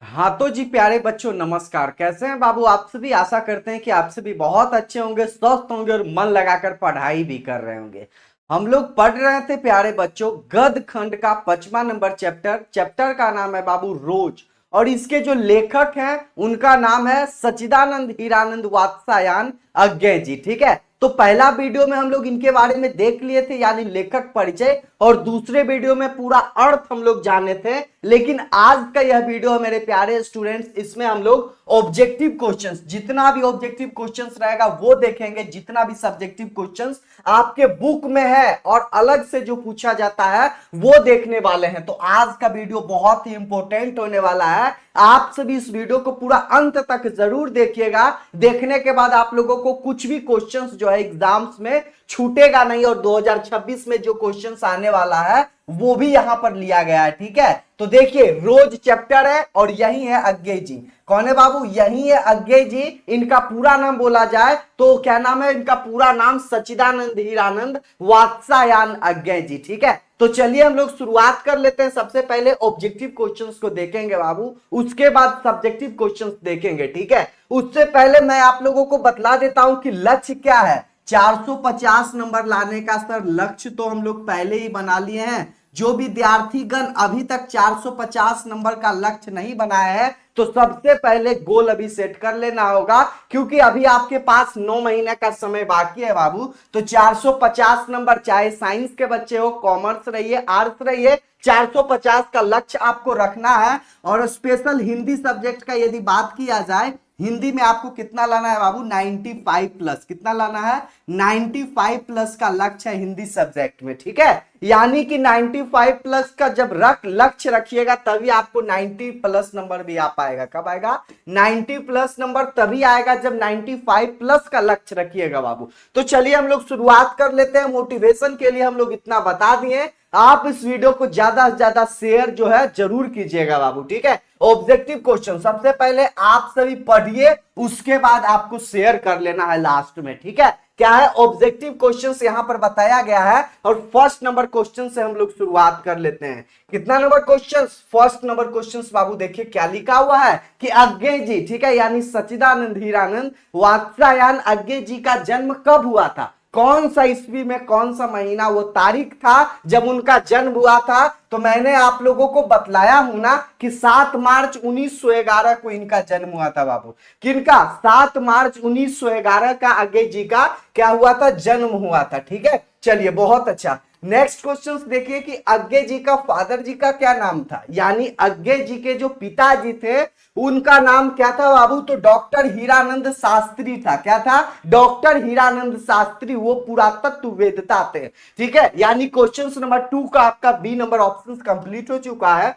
हाँ तो जी प्यारे बच्चों नमस्कार। कैसे हैं बाबू आप सभी। आशा करते हैं कि आप सभी बहुत अच्छे होंगे, स्वस्थ होंगे और मन लगाकर पढ़ाई भी कर रहे होंगे। हम लोग पढ़ रहे थे प्यारे बच्चों गद्य खंड का 5वां नंबर चैप्टर का नाम है बाबू रोज। और इसके जो लेखक हैं उनका नाम है सच्चिदानंद हीरानंद वात्स्यायन अज्ञे जी। ठीक है, तो पहला वीडियो में हम लोग इनके बारे में देख लिए थे यानी लेखक परिचय, और दूसरे वीडियो में पूरा अर्थ हम लोग जाने थे। लेकिन आज का यह वीडियो मेरे प्यारे स्टूडेंट्स, इसमें हम लोग ऑब्जेक्टिव क्वेश्चंस, जितना भी ऑब्जेक्टिव क्वेश्चंस रहेगा वो देखेंगे। जितना भी सब्जेक्टिव क्वेश्चंस आपके बुक में है और अलग से जो पूछा जाता है वो देखने वाले हैं। तो आज का वीडियो बहुत ही इंपॉर्टेंट होने वाला है। आप सभी इस वीडियो को पूरा अंत तक जरूर देखिएगा। देखने के बाद आप लोगों को कुछ भी क्वेश्चंस जो है एग्जाम्स में छूटेगा नहीं, और 2026 में जो क्वेश्चंस आने वाला है वो भी यहां पर लिया गया है। ठीक है, तो देखिए रोज चैप्टर है और यही है अज्ञे जी। कौन है बाबू? यही है अज्ञे जी। इनका पूरा नाम बोला जाए तो क्या नाम है इनका पूरा नाम? सच्चिदानंद हीरानंद वात्स्यायन अज्ञे जी। ठीक है, तो चलिए हम लोग शुरुआत कर लेते हैं। सबसे पहले ऑब्जेक्टिव क्वेश्चंस को देखेंगे बाबू, उसके बाद सब्जेक्टिव क्वेश्चंस देखेंगे। ठीक है, उससे पहले मैं आप लोगों को बतला देता हूं कि लक्ष्य क्या है। 450 नंबर लाने का सर लक्ष्य तो हम लोग पहले ही बना लिए हैं। जो विद्यार्थीगण अभी तक 450 नंबर का लक्ष्य नहीं बनाया है तो सबसे पहले गोल अभी सेट कर लेना होगा, क्योंकि अभी आपके पास 9 महीने का समय बाकी है बाबू। तो 450 नंबर, चाहे साइंस के बच्चे हो, कॉमर्स रहिए, आर्ट्स रहिए, 450 का लक्ष्य आपको रखना है। और स्पेशल हिंदी सब्जेक्ट का यदि बात किया जाए, हिंदी में आपको कितना लाना है बाबू? 95 प्लस। कितना लाना है? 95 प्लस का लक्ष्य है हिंदी सब्जेक्ट में। ठीक है, यानी कि 95 प्लस का जब लक्ष्य रखिएगा तभी आपको 90 प्लस नंबर भी आ पाएगा। कब आएगा? 90 प्लस नंबर तभी आएगा जब 95 प्लस का लक्ष्य रखिएगा बाबू। तो चलिए हम लोग शुरुआत कर लेते हैं। मोटिवेशन के लिए हम लोग इतना बता दिए, आप इस वीडियो को ज्यादा से ज्यादा शेयर जो है जरूर कीजिएगा बाबू। ठीक है, ऑब्जेक्टिव क्वेश्चन सबसे पहले आप सभी पढ़िए, उसके बाद आपको शेयर कर लेना है लास्ट में। ठीक है, क्या है? ऑब्जेक्टिव क्वेश्चंस यहां पर बताया गया है और फर्स्ट नंबर क्वेश्चन से हम लोग शुरुआत कर लेते हैं। कितना number questions? First number questions बाबू देखिए क्या लिखा हुआ है कि अज्ञे जी, ठीक है, यानी सच्चिदानंद हीरानंद वात्स्यायन अज्ञे जी का जन्म कब हुआ था? कौन सा ईस्वी में, कौन सा महीना वो तारीख था जब उनका जन्म हुआ था? तो मैंने आप लोगों को बतलाया हूं ना कि 7 मार्च 1911 को इनका जन्म हुआ था बाबू। किनका? 7 मार्च 1911 का अज्ञे जी का क्या हुआ था? जन्म हुआ था। ठीक है, चलिए बहुत अच्छा। नेक्स्ट क्वेश्चन देखिए कि अज्ञे जी का फादर जी का क्या नाम था, यानी अज्ञे जी के जो पिताजी थे उनका नाम क्या था बाबू? तो डॉक्टर हीरानंद शास्त्री था। क्या था? डॉक्टर हीरानंद शास्त्री, वो पुरातत्व वेदता थे। ठीक है, यानी क्वेश्चन नंबर 2 का आपका बी नंबर ऑप्शन कंप्लीट हो चुका है।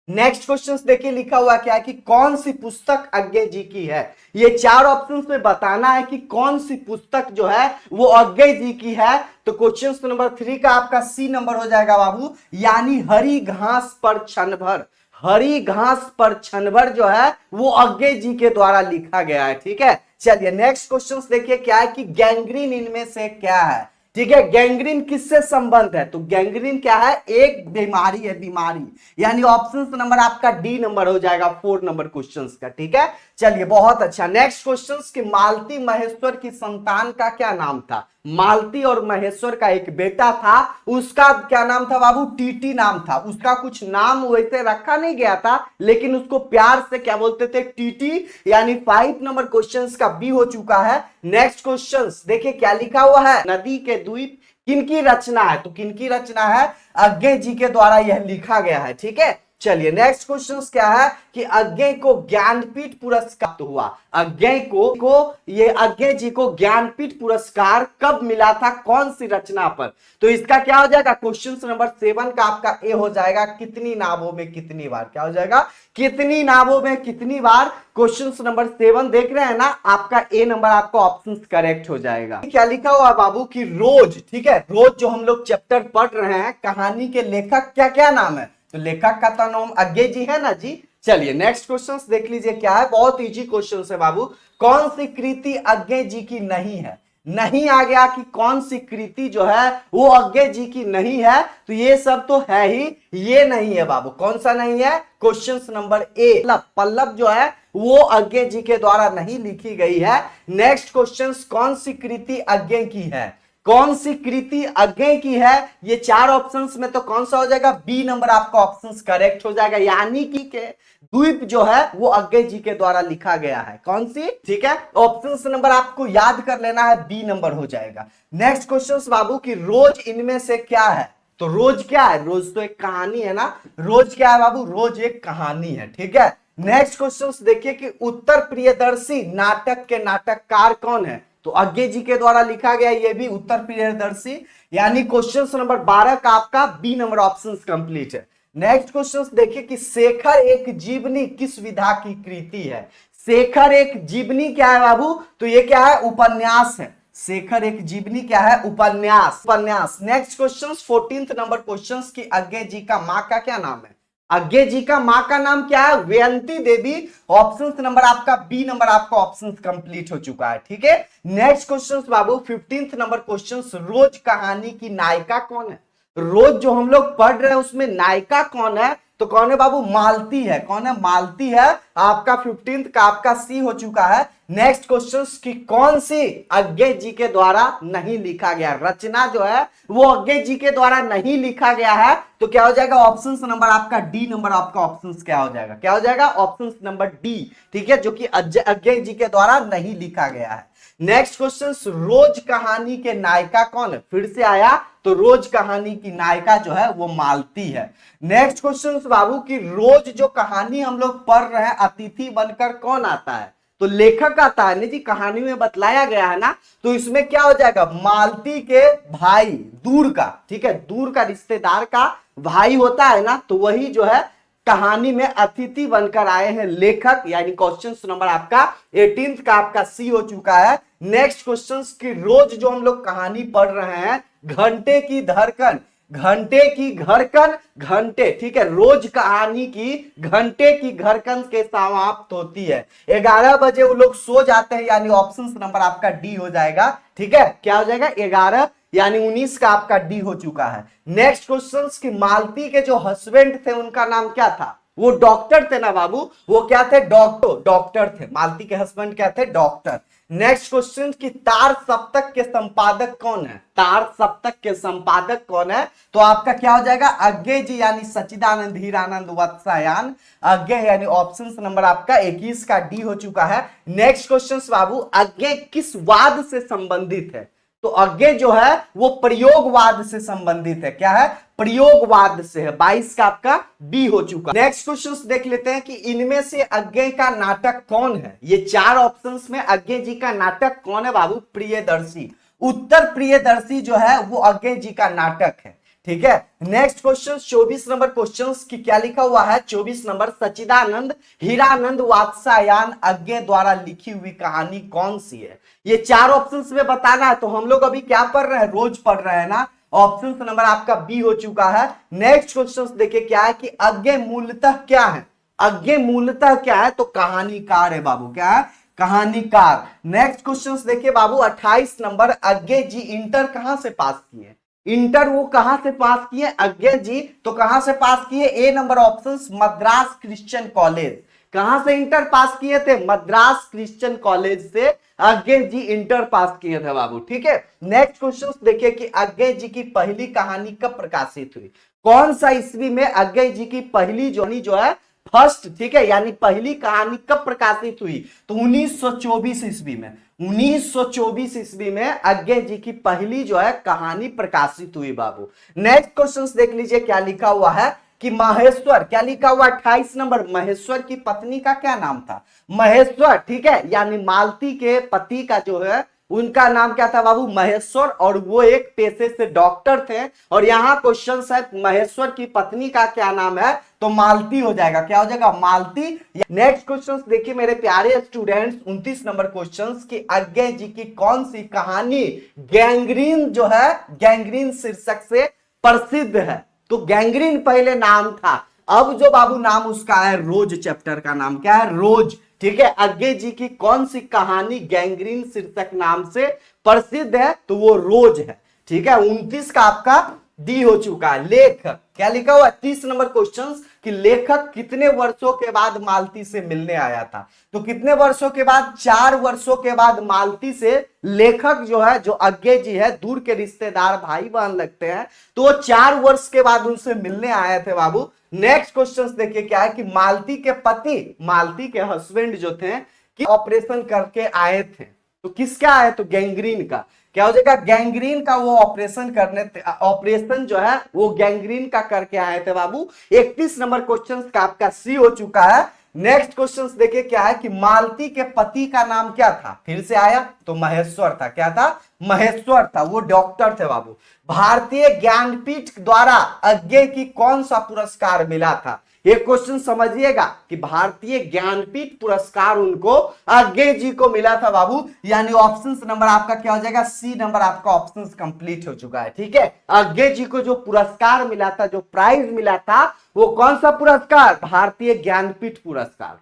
नेक्स्ट क्वेश्चन देखिए लिखा हुआ क्या है कि कौन सी पुस्तक अज्ञे जी की है। ये 4 ऑप्शंस में बताना है कि कौन सी पुस्तक जो है वो अज्ञे जी की है। तो क्वेश्चन नंबर 3 का आपका सी नंबर हो जाएगा बाबू, यानी हरी घास पर क्षण भर। हरी घास पर क्षण भर जो है वो अज्ञे जी के द्वारा लिखा गया है। ठीक है, चलिए नेक्स्ट क्वेश्चन देखिए क्या है कि गैंग्रीन इनमें से क्या है। ठीक है, गैंग्रीन किससे संबंध है? तो गैंग्रीन क्या है? एक बीमारी है, बीमारी, यानी ऑप्शन नंबर आपका डी नंबर हो जाएगा 4 नंबर क्वेश्चन का। ठीक है, चलिए बहुत अच्छा। नेक्स्ट क्वेश्चन कि मालती महेश्वर की संतान का क्या नाम था? मालती और महेश्वर का एक बेटा था, उसका क्या नाम था बाबू? टीटी नाम था। उसका कुछ नाम वैसे रखा नहीं गया था, लेकिन उसको प्यार से क्या बोलते थे? टीटी, यानी 5 नंबर क्वेश्चन का बी हो चुका है। नेक्स्ट क्वेश्चन देखिए क्या लिखा हुआ है, नदी के द्वीप किनकी रचना है? तो किनकी रचना है? अज्ञे जी के द्वारा यह लिखा गया है। ठीक है, चलिए नेक्स्ट क्वेश्चन क्या है कि अज्ञे को ज्ञानपीठ पुरस्कार तो हुआ। अज्ञे को ये अज्ञे जी को ज्ञानपीठ पुरस्कार कब मिला था? कौन सी रचना पर? तो इसका क्या हो जाएगा? क्वेश्चन नंबर 7 का आपका ए हो जाएगा, कितनी नावों में कितनी बार। क्या हो जाएगा? कितनी नावों में कितनी बार। क्वेश्चन नंबर 7 देख रहे हैं ना, आपका ए नंबर आपका ऑप्शन करेक्ट हो जाएगा। क्या लिखा हुआ बाबू कि रोज, ठीक है, रोज जो हम लोग चैप्टर पढ़ रहे हैं, कहानी के लेखक क्या क्या नाम है? तो लेखक का तो नाम अज्ञे जी है ना जी। चलिए नेक्स्ट क्वेश्चन देख लीजिए क्या है, बहुत इजी क्वेश्चन है बाबू। कौन सी कृति अज्ञे जी की नहीं है? नहीं आ गया कि कौन सी कृति जो है वो अज्ञे जी की नहीं है, तो ये सब तो है ही, ये नहीं है बाबू। कौन सा नहीं है? क्वेश्चन नंबर ए, पल्लव जो है वो अज्ञे जी के द्वारा नहीं लिखी गई है। नेक्स्ट क्वेश्चन, कौन सी कृति अज्ञे की है? कौन सी कृति अज्ञे की है? ये चार ऑप्शंस में तो कौन सा हो जाएगा? बी नंबर आपका ऑप्शन करेक्ट हो जाएगा, यानी कि के द्वीप जो है वो अज्ञे जी के द्वारा लिखा गया है। कौन सी? ठीक है, ऑप्शन नंबर आपको याद कर लेना है, बी नंबर हो जाएगा। नेक्स्ट क्वेश्चन बाबू की रोज इनमें से क्या है? तो रोज क्या है? रोज तो एक कहानी है ना, रोज क्या है बाबू? रोज एक कहानी है। ठीक है, नेक्स्ट क्वेश्चन देखिए कि उत्तर प्रियदर्शी नाटक के नाटककार कौन है? तो अज्ञे जी के द्वारा लिखा गया, ये भी उत्तर प्रियदर्शी, यानी क्वेश्चन नंबर 12 का आपका बी नंबर ऑप्शन कंप्लीट है। नेक्स्ट क्वेश्चन देखिए कि शेखर एक जीवनी किस विधा की कृति है? शेखर एक जीवनी क्या है बाबू? तो ये क्या है? उपन्यास है। शेखर एक जीवनी क्या है? उपन्यास, उपन्यास। Next question 14th number question की अज्ञे जी का माँ का क्या नाम है? अज्ञे जी का माँ का नाम क्या है? व्यंती देवी। ऑप्शन नंबर आपका बी नंबर आपका ऑप्शन कंप्लीट हो चुका है। ठीक है, नेक्स्ट क्वेश्चन बाबू 15th नंबर क्वेश्चन, रोज कहानी की नायिका कौन है? रोज जो हम लोग पढ़ रहे हैं उसमें नायिका कौन है? तो कौन है बाबू? मालती है। कौन है? मालती है। आपका 15th का आपका सी हो चुका है। नेक्स्ट क्वेश्चन की कौन सी अज्ञे जी के द्वारा नहीं लिखा गया? रचना जो है वो अज्ञे जी के द्वारा नहीं लिखा गया है, तो क्या हो जाएगा? ऑप्शन नंबर आपका डी नंबर आपका ऑप्शन क्या हो जाएगा? क्या हो जाएगा? Option number D. ठीक है, जो कि अज्ञे जी के द्वारा नहीं लिखा गया है। नेक्स्ट क्वेश्चन, रोज कहानी के नायिका कौन है? फिर से आया, तो रोज कहानी की नायिका जो है वो मालती है। नेक्स्ट क्वेश्चन बाबू की रोज जो कहानी हम लोग पढ़ रहे हैं अतिथि बनकर कौन आता है? तो लेखक आता है। नहीं जी, कहानी में बतलाया गया है ना, तो इसमें क्या हो जाएगा? मालती के भाई, दूर का, ठीक है, दूर का रिश्तेदार का भाई होता है ना, तो वही जो है कहानी में अतिथि बनकर आए हैं लेखक, यानी क्वेश्चन नंबर आपका 18th का आपका सी हो चुका है। नेक्स्ट क्वेश्चन की रोज जो हम लोग कहानी पढ़ रहे हैं घंटे की धड़कन, घंटे की घड़कन, घंटे, ठीक है, रोज कहानी की घंटे की घड़कन के समाप्त होती है 11 बजे वो लोग सो जाते हैं, यानी ऑप्शन नंबर आपका डी हो जाएगा। ठीक है, क्या हो जाएगा? 11 यानी 19 का आपका डी हो चुका है। नेक्स्ट क्वेश्चन की मालती के जो हस्बैंड थे उनका नाम क्या था? वो डॉक्टर थे ना बाबू, वो क्या थे? डॉक्टर थे। मालती के हस्बैंड क्या थे? डॉक्टर। नेक्स्ट क्वेश्चन की तार सप्तक के संपादक कौन है? तार सप्तक के संपादक कौन है? तो आपका क्या हो जाएगा? अज्ञे जी, यानी सच्चिदानंद हीरानंद वत्सायान अज्ञे, यानी ऑप्शन नंबर आपका 21 का डी हो चुका है। नेक्स्ट क्वेश्चन बाबू, अज्ञे किस वाद से संबंधित है? तो अज्ञे जो है वो प्रयोगवाद से संबंधित है। क्या है? प्रयोगवाद से है। 22 का आपका बी हो चुका। नेक्स्ट क्वेश्चन देख लेते हैं कि इनमें से अज्ञे का नाटक कौन है? ये चार ऑप्शंस में अज्ञे जी का नाटक कौन है बाबू? प्रियदर्शी। उत्तर प्रियदर्शी जो है वो अज्ञे जी का नाटक है। ठीक है, नेक्स्ट क्वेश्चन 24 नंबर क्वेश्चन की क्या लिखा हुआ है? 24 नंबर, सच्चिदानंद हीरानंद वात्सायन अज्ञे द्वारा लिखी हुई कहानी कौन सी है? ये चार ऑप्शंस में बताना है। तो हम लोग अभी क्या पढ़ रहे हैं? रोज पढ़ रहे हैं ना, ऑप्शन नंबर आपका बी हो चुका है। नेक्स्ट क्वेश्चन देखिए क्या है कि अज्ञे मूलतः क्या है? अज्ञे मूलतः क्या है? तो कहानीकार है बाबू। क्या है? कहानीकार। नेक्स्ट क्वेश्चन देखिए बाबू 28 नंबर, अज्ञे जी इंटर कहां से पास किए? इंटर वो कहां से पास किए अज्ञे जी? तो कहां से पास किए? A number option, Madras Christian College. कहां से इंटर पास किए थे? मद्रास क्रिश्चियन कॉलेज से अज्ञे जी इंटर पास किए थे बाबू। ठीक है, नेक्स्ट क्वेश्चन देखिए कि अज्ञे जी की पहली कहानी कब प्रकाशित हुई? कौन सा ईस्वी में अज्ञे जी की पहली जो है फर्स्ट, ठीक है, यानी पहली कहानी कब प्रकाशित हुई? तो 1924 ईस्वी में। 1924 ईस्वी में अज्ञे जी की पहली जो है कहानी प्रकाशित हुई बाबू। नेक्स्ट क्वेश्चन देख लीजिए क्या लिखा हुआ है कि महेश्वर, क्या लिखा हुआ 28 नंबर, महेश्वर की पत्नी का क्या नाम था? महेश्वर, ठीक है, यानी मालती के पति का जो है उनका नाम क्या था बाबू? महेश्वर, और वो एक पेशे से डॉक्टर थे। और यहाँ क्वेश्चन है महेश्वर की पत्नी का क्या नाम है? तो मालती हो जाएगा। क्या हो जाएगा? मालती। नेक्स्ट क्वेश्चन देखिए मेरे प्यारे स्टूडेंट्स, 29 नंबर क्वेश्चन की अज्ञे जी की कौन सी कहानी गैंग्रीन जो है, गैंग्रीन शीर्षक से प्रसिद्ध है? तो गैंग्रीन पहले नाम था, अब जो बाबू नाम उसका है रोज, चैप्टर का नाम क्या है, रोज। ठीक है, अज्ञे जी की कौन सी कहानी गैंग्रीन शीर्षक नाम से प्रसिद्ध है, तो वो रोज है। ठीक है, 29 का आपका डी हो चुका है। लेखक क्या लिखा हुआ है 30 नंबर क्वेश्चन, कि लेखक कितने वर्षों के बाद मालती से मिलने आया था, तो कितने वर्षों के बाद, 4 वर्षों के बाद मालती से लेखक जो है, जो अज्ञे जी है, दूर के रिश्तेदार भाई बहन लगते हैं, तो वो 4 वर्ष के बाद उनसे मिलने आए थे बाबू। नेक्स्ट क्वेश्चन देखिए क्या है, कि मालती के पति, मालती के हस्बैंड जो थे, कि ऑपरेशन करके आए थे, तो किसका आए, तो गैंग्रीन का। क्या हो जाएगा, गैंग्रीन का वो ऑपरेशन करने, ऑपरेशन जो है वो गैंग्रीन का करके आए थे बाबू। 31 नंबर क्वेश्चन का आपका सी हो चुका है। नेक्स्ट क्वेश्चन देखिए क्या है, कि मालती के पति का नाम क्या था, फिर से आया तो महेश्वर था। क्या था, महेश्वर था, वो डॉक्टर थे बाबू। भारतीय ज्ञानपीठ द्वारा अज्ञे की कौन सा पुरस्कार मिला था, ये क्वेश्चन समझिएगा, कि भारतीय ज्ञानपीठ पुरस्कार उनको अज्ञे जी को मिला था बाबू। यानी ऑप्शन नंबर आपका क्या हो जाएगा, सी नंबर आपका ऑप्शन कंप्लीट हो चुका है। ठीक है, अज्ञे जी को जो पुरस्कार मिला था, जो प्राइज मिला था, वो कौन सा पुरस्कार, भारतीय ज्ञानपीठ पुरस्कार।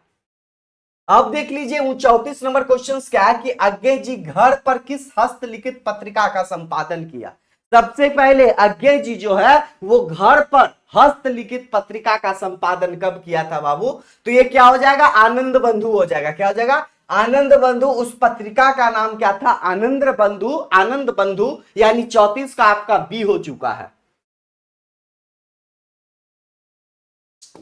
अब देख लीजिए 34 नंबर क्वेश्चन क्या है, कि अज्ञे जी घर पर किस हस्तलिखित पत्रिका का संपादन किया। सबसे पहले अज्ञे जी जो है वो घर पर हस्तलिखित पत्रिका का संपादन कब किया था बाबू, तो ये क्या हो जाएगा, आनंद बंधु हो जाएगा। क्या हो जाएगा, आनंद बंधु। उस पत्रिका का नाम क्या था, आनंद बंधु, आनंद बंधु। यानी 34 का आपका बी हो चुका है।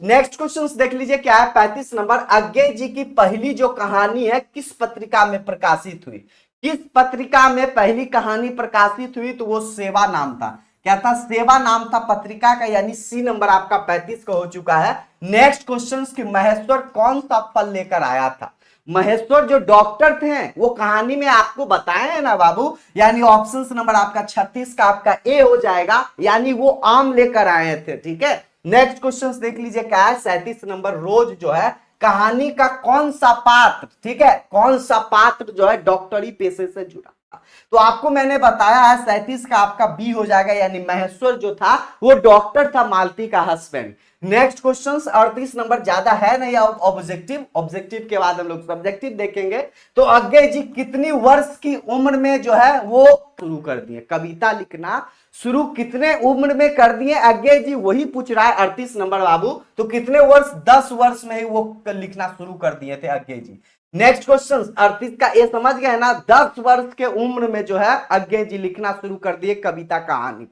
नेक्स्ट क्वेश्चन देख लीजिए क्या है, 35 नंबर, अज्ञे जी की पहली जो कहानी है किस पत्रिका में प्रकाशित हुई, किस पत्रिका में पहली कहानी प्रकाशित हुई, तो वो सेवा नाम था। क्या था, सेवा नाम था पत्रिका का। यानी सी नंबर आपका 35 का हो चुका है। नेक्स्ट क्वेश्चन, कि महेश्वर कौन सा फल लेकर आया था। महेश्वर जो डॉक्टर थे वो कहानी में आपको बताए हैं ना बाबू, यानी ऑप्शन नंबर आपका 36 का आपका ए हो जाएगा। यानी वो आम लेकर आए थे। ठीक है, नेक्स्ट क्वेश्चन देख लीजिए क्या है, 37 नंबर, रोज जो है कहानी का कौन सा पात्र, ठीक है, कौन सा पात्र जो है डॉक्टरी पेशे से जुड़ा था, तो आपको मैंने बताया है 37 का आपका बी हो जाएगा। यानी महेश्वर जो था वो डॉक्टर था, मालती का हस्बैंड। नेक्स्ट क्वेश्चन 38 नंबर, ज्यादा है नहीं ऑब्जेक्टिव, ऑब्जेक्टिव के बाद हम लोग सब्जेक्टिव देखेंगे। तो अज्ञे जी कितनी वर्ष की उम्र में जो है वो शुरू कर दिए कविता लिखना, शुरू कितने उम्र में कर दिए अज्ञे जी, वही पूछ रहा है 38 नंबर बाबू। तो कितने वर्ष, 10 वर्ष में ही वो लिखना शुरू कर दिए थे अज्ञे जी। नेक्स्ट क्वेश्चन 38 का ये समझ गए ना, 10 वर्ष के उम्र में जो है अज्ञे जी लिखना शुरू कर दिए कविता कहानी।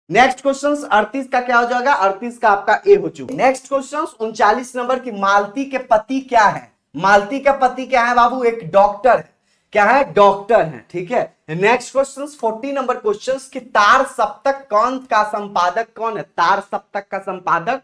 नेक्स्ट क्वेश्चन 38 का क्या हो जाएगा, 38 का आपका ए हो चुका। नेक्स्ट क्वेश्चन 39 नंबर, की मालती के पति क्या है, मालती का पति क्या है बाबू, एक डॉक्टर है। क्या है, डॉक्टर है। ठीक है, नेक्स्ट क्वेश्चन 40 नंबर क्वेश्चन, की तार सप्तक कौन का संपादक कौन है, तार सप्तक का संपादक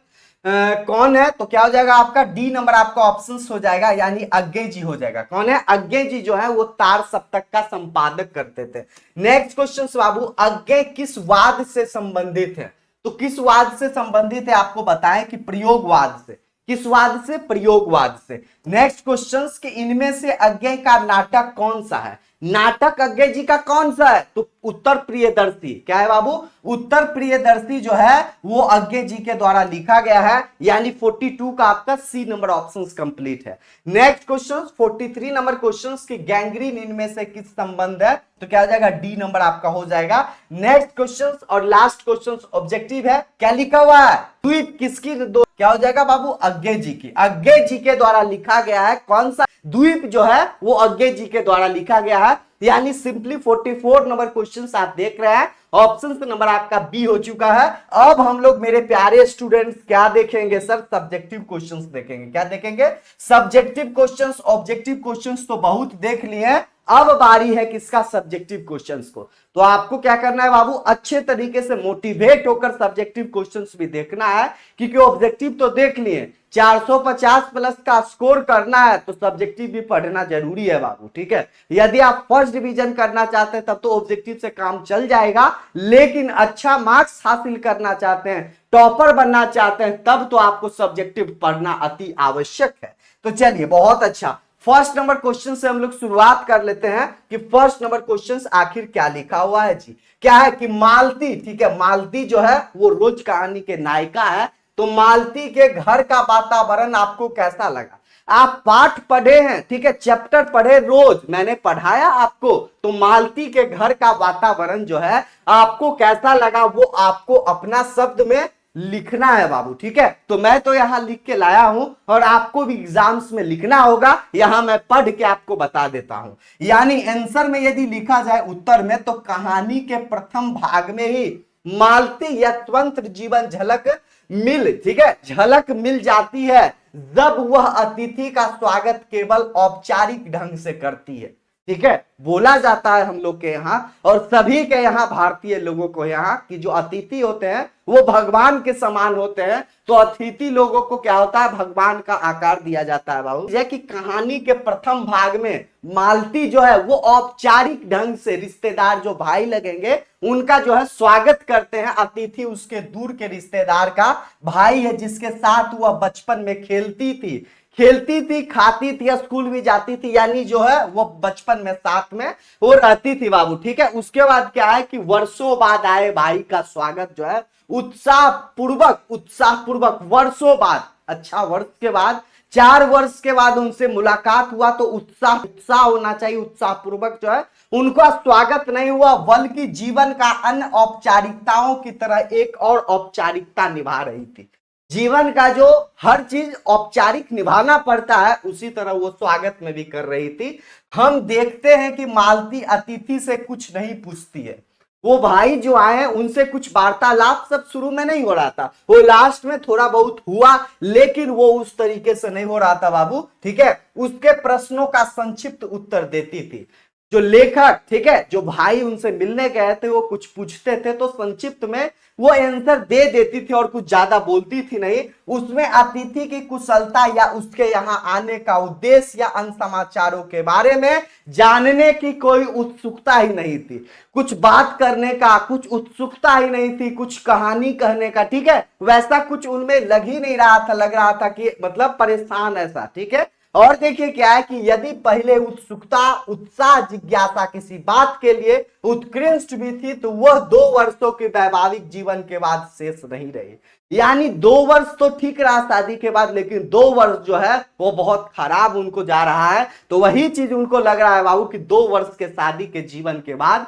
कौन है, तो क्या हो जाएगा आपका डी नंबर आपका ऑप्शन हो जाएगा। यानी अज्ञे जी हो जाएगा। कौन है, अज्ञे जी जो है वो तार सप्तक का संपादक करते थे। नेक्स्ट क्वेश्चन बाबू, अज्ञे किस वाद से संबंधित है, तो किस वाद से संबंधित है आपको बताएं, कि प्रयोगवाद से। किस वाद से, प्रयोगवाद से। नेक्स्ट क्वेश्चन, कि इनमें से अज्ञे का नाटक कौन सा है, नाटक अज्ञे जी का कौन सा है, तो उत्तर प्रियदर्शी। क्या है बाबू, उत्तर प्रियदर्शी जो है वो अज्ञे जी के द्वारा लिखा गया है। यानी 42 का आपका सी नंबर ऑप्शन कंप्लीट है। नेक्स्ट क्वेश्चन 43 नंबर क्वेश्चन, की गैंग्रीन इनमें से किस संबंध है, तो क्या हो जाएगा, डी नंबर आपका हो जाएगा। नेक्स्ट क्वेश्चन और लास्ट क्वेश्चन ऑब्जेक्टिव है। क्या लिखा हुआ है, द्वीप किसकी, दो, क्या हो जाएगा बाबू, अज्ञे जी की, अज्ञे जी के द्वारा लिखा गया है। कौन सा द्वीप जो है वो अज्ञे जी के द्वारा लिखा गया है। यानी सिंपली 44 नंबर क्वेश्चन आप देख रहे हैं, ऑप्शन नंबर आपका बी हो चुका है। अब हम लोग मेरे प्यारे स्टूडेंट्स क्या देखेंगे सर, सब्जेक्टिव क्वेश्चंस देखेंगे। क्या देखेंगे, सब्जेक्टिव क्वेश्चंस। ऑब्जेक्टिव क्वेश्चंस तो बहुत देख लिए हैं, अब बारी है किसका, सब्जेक्टिव क्वेश्चंस को। तो आपको क्या करना है बाबू, अच्छे तरीके से मोटिवेट होकर सब्जेक्टिव क्वेश्चंस भी देखना है, क्योंकि ऑब्जेक्टिव तो देख लिए, 450 प्लस का स्कोर करना है तो सब्जेक्टिव भी पढ़ना जरूरी है बाबू। ठीक है, यदि आप फर्स्ट डिवीजन करना चाहते हैं तब तो ऑब्जेक्टिव से काम चल जाएगा, लेकिन अच्छा मार्क्स हासिल करना चाहते हैं, टॉपर बनना चाहते हैं, तब तो आपको सब्जेक्टिव पढ़ना अति आवश्यक है। तो चलिए बहुत अच्छा, फर्स्ट नंबर क्वेश्चन से हम लोग शुरुआत कर लेते हैं, कि फर्स्ट नंबर क्वेश्चन आखिर क्या लिखा हुआ है जी। क्या है, कि मालती, ठीक है, मालती जो है वो रोज कहानी के नायिका है। तो मालती के घर का वातावरण आपको कैसा लगा? आप पाठ पढ़े हैं, ठीक है, चैप्टर पढ़े, रोज मैंने पढ़ाया आपको, तो मालती के घर का वातावरण जो है आपको कैसा लगा वो आपको अपना शब्द में लिखना है बाबू, ठीक है। तो मैं तो यहां लिख के लाया हूं और आपको भी एग्जाम्स में लिखना होगा, यहां मैं पढ़ के आपको बता देता हूं। यानी आंसर में यदि लिखा जाए उत्तर में, तो कहानी के प्रथम भाग में ही मालती या स्वतंत्र जीवन झलक ठीक है, झलक मिल जाती है जब वह अतिथि का स्वागत केवल औपचारिक ढंग से करती है, ठीक है। बोला जाता है हम लोग के यहाँ और सभी के यहाँ भारतीय लोगों को यहाँ कि जो अतिथि होते हैं वो भगवान के समान होते हैं, तो अतिथि लोगों को क्या होता है, भगवान का आकार दिया जाता है बाबू। जैसे कि कहानी के प्रथम भाग में मालती जो है वो औपचारिक ढंग से रिश्तेदार जो भाई लगेंगे उनका जो है स्वागत करते हैं। अतिथि उसके दूर के रिश्तेदार का भाई है जिसके साथ वह बचपन में खेलती थी, खाती थी, स्कूल भी जाती थी, यानी जो है वो बचपन में साथ में वो रहती थी बाबू, ठीक है। उसके बाद क्या है कि वर्षों बाद आए भाई का स्वागत जो है उत्साह पूर्वक वर्षों बाद, अच्छा वर्ष के बाद 4 वर्ष के बाद उनसे मुलाकात हुआ, तो उत्साह होना चाहिए, उत्साह पूर्वक जो है उनका स्वागत नहीं हुआ, बल्कि जीवन का अन्य औपचारिकताओं की तरह एक और औपचारिकता निभा रही थी। जीवन का जो हर चीज औपचारिक निभाना पड़ता है उसी तरह वो स्वागत में भी कर रही थी। हम देखते हैं कि मालती अतिथि से कुछ नहीं पूछती है, वो भाई जो आए हैं उनसे कुछ वार्तालाप सब शुरू में नहीं हो रहा था, वो लास्ट में थोड़ा बहुत हुआ, लेकिन वो उस तरीके से नहीं हो रहा था बाबू, ठीक है। उसके प्रश्नों का संक्षिप्त उत्तर देती थी। जो लेखक, ठीक है, जो भाई उनसे मिलने गए थे वो कुछ पूछते थे तो संक्षिप्त में वो आंसर दे देती थी और कुछ ज्यादा बोलती थी नहीं। उसमें अतिथि की कुशलता या उसके यहाँ आने का उद्देश्य या अन्य समाचारों के बारे में जानने की कोई उत्सुकता ही नहीं थी, कुछ बात करने का कुछ उत्सुकता ही नहीं थी, कुछ कहानी कहने का, ठीक है, वैसा कुछ उनमें लग ही नहीं रहा था, लग रहा था कि मतलब परेशान ऐसा, ठीक है। और देखिए क्या है कि यदि पहले उत्सुकता, उत्साह, जिज्ञासा किसी बात के लिए उत्कृष्ट भी थी, तो वह 2 वर्षों के वैवाहिक जीवन के बाद शेष नहीं रही। यानी 2 वर्ष तो ठीक रहा शादी के बाद, लेकिन 2 वर्ष जो है वो बहुत खराब उनको जा रहा है। तो वही चीज उनको लग रहा है बाबू कि 2 वर्ष के शादी के जीवन के बाद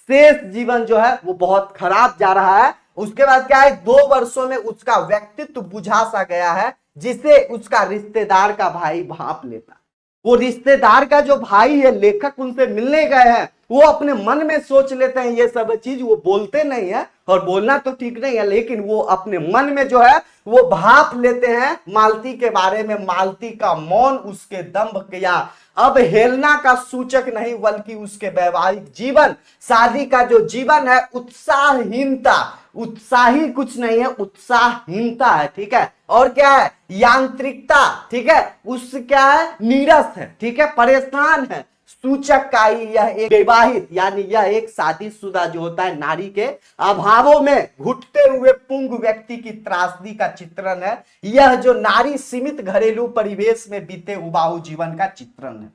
शेष जीवन जो है वो बहुत खराब जा रहा है। उसके बाद क्या है, 2 वर्षों में उसका व्यक्तित्व बुझा सा गया है, जिसे उसका रिश्तेदार का भाई भांप लेता। वो रिश्तेदार का जो भाई है, लेखक उनसे मिलने गए हैं, वो अपने मन में सोच लेते हैं ये सब चीज, वो बोलते नहीं है और बोलना तो ठीक नहीं है, लेकिन वो अपने मन में जो है वो भाप लेते हैं मालती के बारे में। मालती का मौन उसके दंभ या अवहेलना का सूचक नहीं, बल्कि उसके वैवाहिक जीवन, शादी का जो जीवन है, उत्साहहीनता, उत्साही कुछ नहीं है, उत्साहहीनता है, ठीक है। और क्या है, यांत्रिकता, ठीक है, उस क्या है, नीरस है, ठीक है, परेशान है, सूचक का ही यह एक विवाहित, यानी यह एक शादीशुदा जो होता है नारी के अभावों में घुटते हुए पुंग व्यक्ति की त्रासदी का चित्रण है। यह जो नारी सीमित घरेलू परिवेश में बीते उबाऊ जीवन का चित्रण है,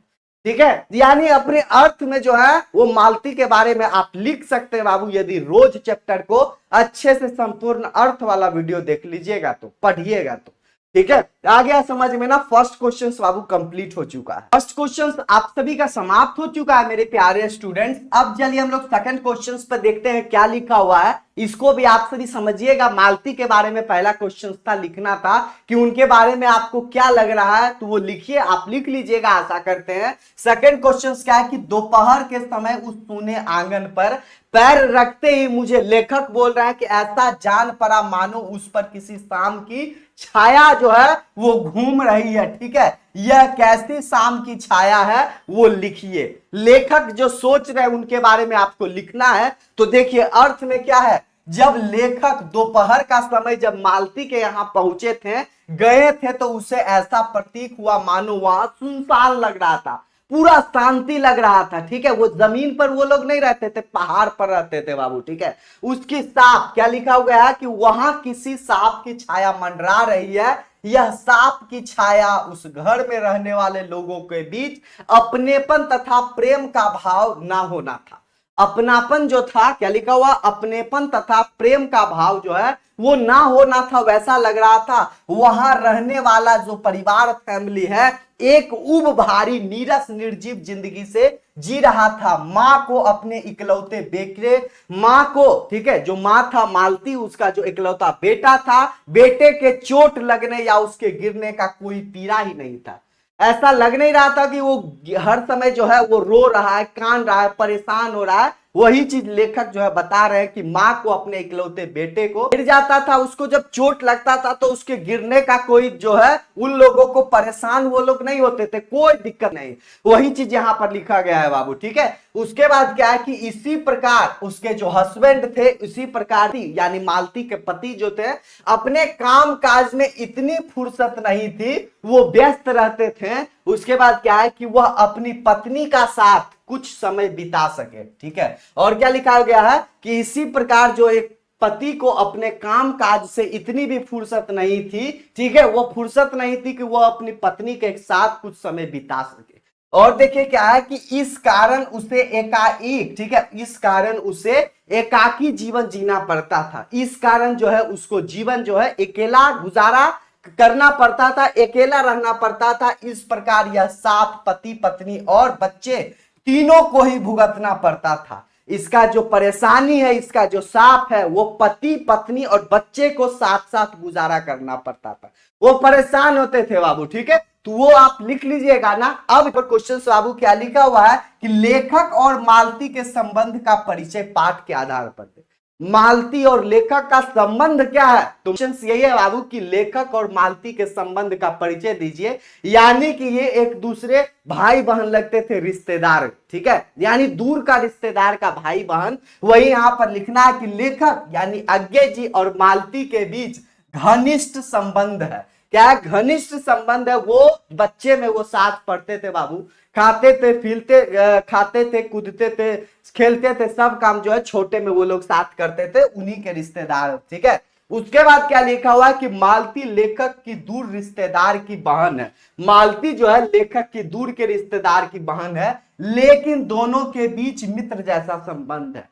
ठीक है। यानी अपने अर्थ में जो है वो मालती के बारे में आप लिख सकते हैं बाबू, यदि रोज चैप्टर को अच्छे से संपूर्ण अर्थ वाला वीडियो देख लीजिएगा तो, पढ़िएगा तो, ठीक है। आ गया समझ में ना। फर्स्ट क्वेश्चन बाबू कंप्लीट हो चुका है, फर्स्ट क्वेश्चन आप सभी का समाप्त हो चुका है मेरे प्यारे स्टूडेंट्स। अब चलिए हम लोग सेकंड क्वेश्चन पर देखते हैं क्या लिखा हुआ है, इसको भी आप सभी समझिएगा। मालती के बारे में पहला क्वेश्चन था, लिखना था कि उनके बारे में आपको क्या लग रहा है, तो वो लिखिए, आप लिख लीजिएगा, आशा करते हैं। सेकंड क्वेश्चन क्या है कि दोपहर के समय उस सूने आंगन पर पैर रखते ही मुझे, लेखक बोल रहा है कि ऐसा जान पड़ा मानो उस पर किसी शाम की छाया जो है वो घूम रही है, ठीक है। यह कैसी शाम की छाया है वो लिखिए। लेखक जो सोच रहे हैं उनके बारे में आपको लिखना है। तो देखिए अर्थ में क्या है, जब लेखक दोपहर का समय जब मालती के यहां पहुंचे थे, गए थे, तो उसे ऐसा प्रतीक हुआ मानो वहां सुनसान लग रहा था, पूरा शांति लग रहा था, ठीक है। वो जमीन पर वो लोग नहीं रहते थे, पहाड़ पर रहते थे बाबू, ठीक है। उसकी सांप, क्या लिखा हुआ है कि वहां किसी सांप की छाया मंडरा रही है। यह सांप की छाया उस घर में रहने वाले लोगों के बीच अपनेपन तथा प्रेम का भाव ना होना था। अपनापन जो था, क्या लिखा हुआ, अपनेपन तथा प्रेम का भाव जो है वो ना होना था, वैसा लग रहा था। वहां रहने वाला जो परिवार फैमिली है एक उब भारी नीरस निर्जीव जिंदगी से जी रहा था। मां को अपने इकलौते बेटे, मां को, ठीक है, जो मां था मालती, उसका जो इकलौता बेटा था, बेटे के चोट लगने या उसके गिरने का कोई पीड़ा ही नहीं था। ऐसा लग नहीं रहा था कि वो हर समय जो है वो रो रहा है, कान रहा है, परेशान हो रहा है। वही चीज लेखक जो है बता रहे हैं कि मां को अपने इकलौते बेटे को गिर जाता था, उसको जब चोट लगता था तो उसके गिरने का कोई जो है, उन लोगों को परेशान वो लोग नहीं होते थे, कोई दिक्कत नहीं। वही चीज यहां पर लिखा गया है बाबू, ठीक है। उसके बाद क्या है कि इसी प्रकार उसके जो हस्बैंड थे, इसी प्रकार यानी मालती के पति जो थे, अपने काम काज में इतनी फुर्सत नहीं थी, वो व्यस्त रहते थे। उसके बाद क्या है कि वह अपनी पत्नी का साथ कुछ समय बिता सके, ठीक है। और क्या लिखा गया है कि इसी प्रकार जो एक पति को अपने काम काज से इतनी भी फुर्सत नहीं थी, ठीक है, वो फुर्सत नहीं थी कि वह अपनी पत्नी के साथ कुछ समय बिता सके। और देखिए क्या है कि इस कारण उसे एकाएक, ठीक है, इस कारण उसे एकाकी जीवन जीना पड़ता था। इस कारण जो है उसको जीवन जो है अकेला गुजारा करना पड़ता था, अकेला रहना पड़ता था। इस प्रकार यह साथ पति पत्नी और बच्चे तीनों को ही भुगतना पड़ता था। इसका जो परेशानी है, इसका जो साफ है, वो पति पत्नी और बच्चे को साथ साथ गुजारा करना पड़ता था। वो परेशान होते थे बाबू, ठीक है। तो वो आप लिख लीजिएगा ना। अब क्वेश्चन बाबू क्या लिखा हुआ है कि लेखक और मालती के संबंध का परिचय पाठ के आधार पर दे। मालती और लेखक का संबंध क्या है? तो क्वेश्चन यही है बाबू कि लेखक और मालती के संबंध का परिचय दीजिए। यानी कि ये एक दूसरे भाई बहन लगते थे, रिश्तेदार, ठीक है, यानी दूर का रिश्तेदार का भाई बहन। वही यहां पर लिखना है कि लेखक यानी अज्ञे जी और मालती के बीच घनिष्ठ संबंध है। क्या है? घनिष्ठ संबंध है। वो बच्चे में वो साथ पढ़ते थे बाबू, खाते थे, खाते थे, कूदते थे, खेलते थे, सब काम जो है छोटे में वो लोग साथ करते थे, उन्हीं के रिश्तेदार, ठीक है। उसके बाद क्या लिखा हुआ है कि मालती लेखक की दूर रिश्तेदार की बहन है। मालती जो है लेखक की दूर के रिश्तेदार की बहन है, लेकिन दोनों के बीच मित्र जैसा संबंध है।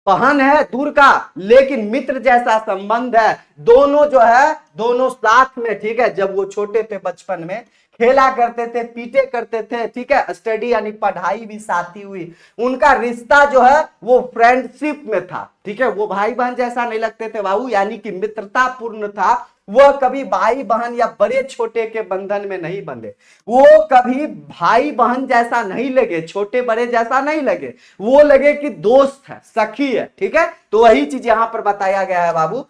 बहन है दूर का, लेकिन मित्र जैसा संबंध है। दोनों जो है, दोनों साथ में, ठीक है, जब वो छोटे थे बचपन में खेला करते थे, पीटे करते थे, ठीक है, स्टडी यानी पढ़ाई भी साथी हुई। उनका रिश्ता जो है वो फ्रेंडशिप में था, ठीक है। वो भाई बहन जैसा नहीं लगते थे बाबू, यानी कि मित्रता पूर्ण था। वह कभी भाई बहन या बड़े छोटे के बंधन में नहीं बंधे। वो कभी भाई बहन जैसा नहीं लगे, छोटे बड़े जैसा नहीं लगे, वो लगे कि दोस्त है, सखी है, ठीक है। तो वही चीज यहां पर बताया गया है बाबू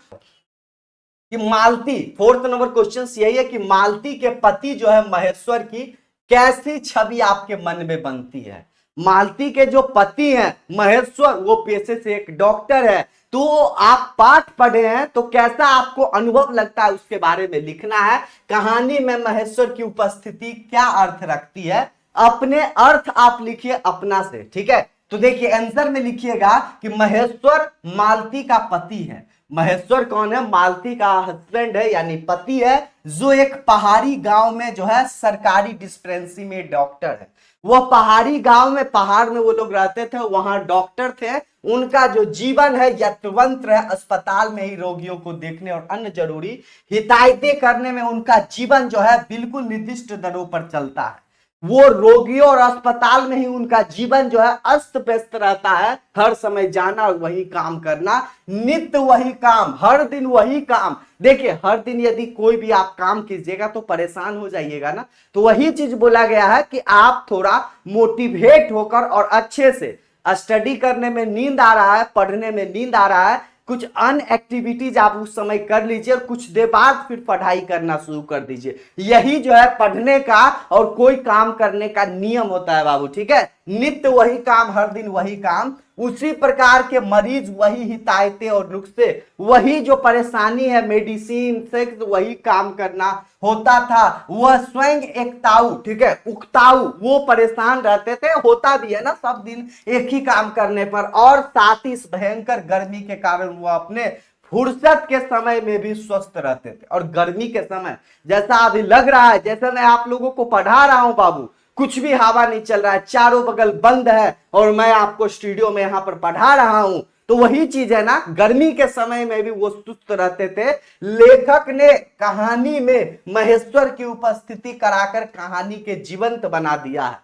कि मालती, फोर्थ नंबर क्वेश्चन यही है कि मालती के पति जो है महेश्वर की कैसी छवि आपके मन में बनती है। मालती के जो पति हैं महेश्वर, वो पेशे से एक डॉक्टर है। तो आप पाठ पढ़े हैं तो कैसा आपको अनुभव लगता है उसके बारे में लिखना है। कहानी में महेश्वर की उपस्थिति क्या अर्थ रखती है, अपने अर्थ आप लिखिए अपना से, ठीक है। तो देखिए आंसर में लिखिएगा कि महेश्वर मालती का पति है। महेश्वर कौन है? मालती का हस्बैंड है, यानी पति है, जो एक पहाड़ी गांव में जो है सरकारी डिस्पेंसरी में डॉक्टर है। वो पहाड़ी गांव में, पहाड़ में वो लोग रहते थे, वहां डॉक्टर थे। उनका जो जीवन है यंत्र है, अस्पताल में ही रोगियों को देखने और अन्य जरूरी हिदायतें करने में उनका जीवन जो है बिल्कुल निर्दिष्ट दरों पर चलता है। वो रोगियों और अस्पताल में ही उनका जीवन जो है अस्त व्यस्त रहता है। हर समय जाना और वही काम करना, नित्य वही काम, हर दिन वही काम। देखिए हर दिन यदि कोई भी आप काम कीजिएगा तो परेशान हो जाइएगा ना। तो वही चीज बोला गया है कि आप थोड़ा मोटिवेट होकर और अच्छे से स्टडी करने में नींद आ रहा है, पढ़ने में नींद आ रहा है, कुछ अन एक्टिविटीज आप उस समय कर लीजिए और कुछ देर बाद फिर पढ़ाई करना शुरू कर दीजिए। यही जो है पढ़ने का और कोई काम करने का नियम होता है बाबू, ठीक है। नित्य वही काम, हर दिन वही काम, उसी प्रकार के मरीज, वही हिदायतें और नुस्खे, वही जो परेशानी है मेडिसिन से वही काम करना होता था। वह स्वयं एक ताऊ, ठीक है, उकताऊ, वो परेशान रहते थे, होता भी है ना सब दिन एक ही काम करने पर। और साथ ही इस भयंकर गर्मी के कारण वो अपने फुर्सत के समय में भी स्वस्थ रहते थे। और गर्मी के समय जैसा अभी लग रहा है, जैसे मैं आप लोगों को पढ़ा रहा हूं बाबू, कुछ भी हवा नहीं चल रहा है, चारों बगल बंद है और मैं आपको स्टूडियो में यहाँ पर पढ़ा रहा हूं। तो वही चीज है ना, गर्मी के समय में भी वो सुस्त रहते थे। लेखक ने कहानी में महेश्वर की उपस्थिति कराकर कहानी के जीवंत बना दिया है।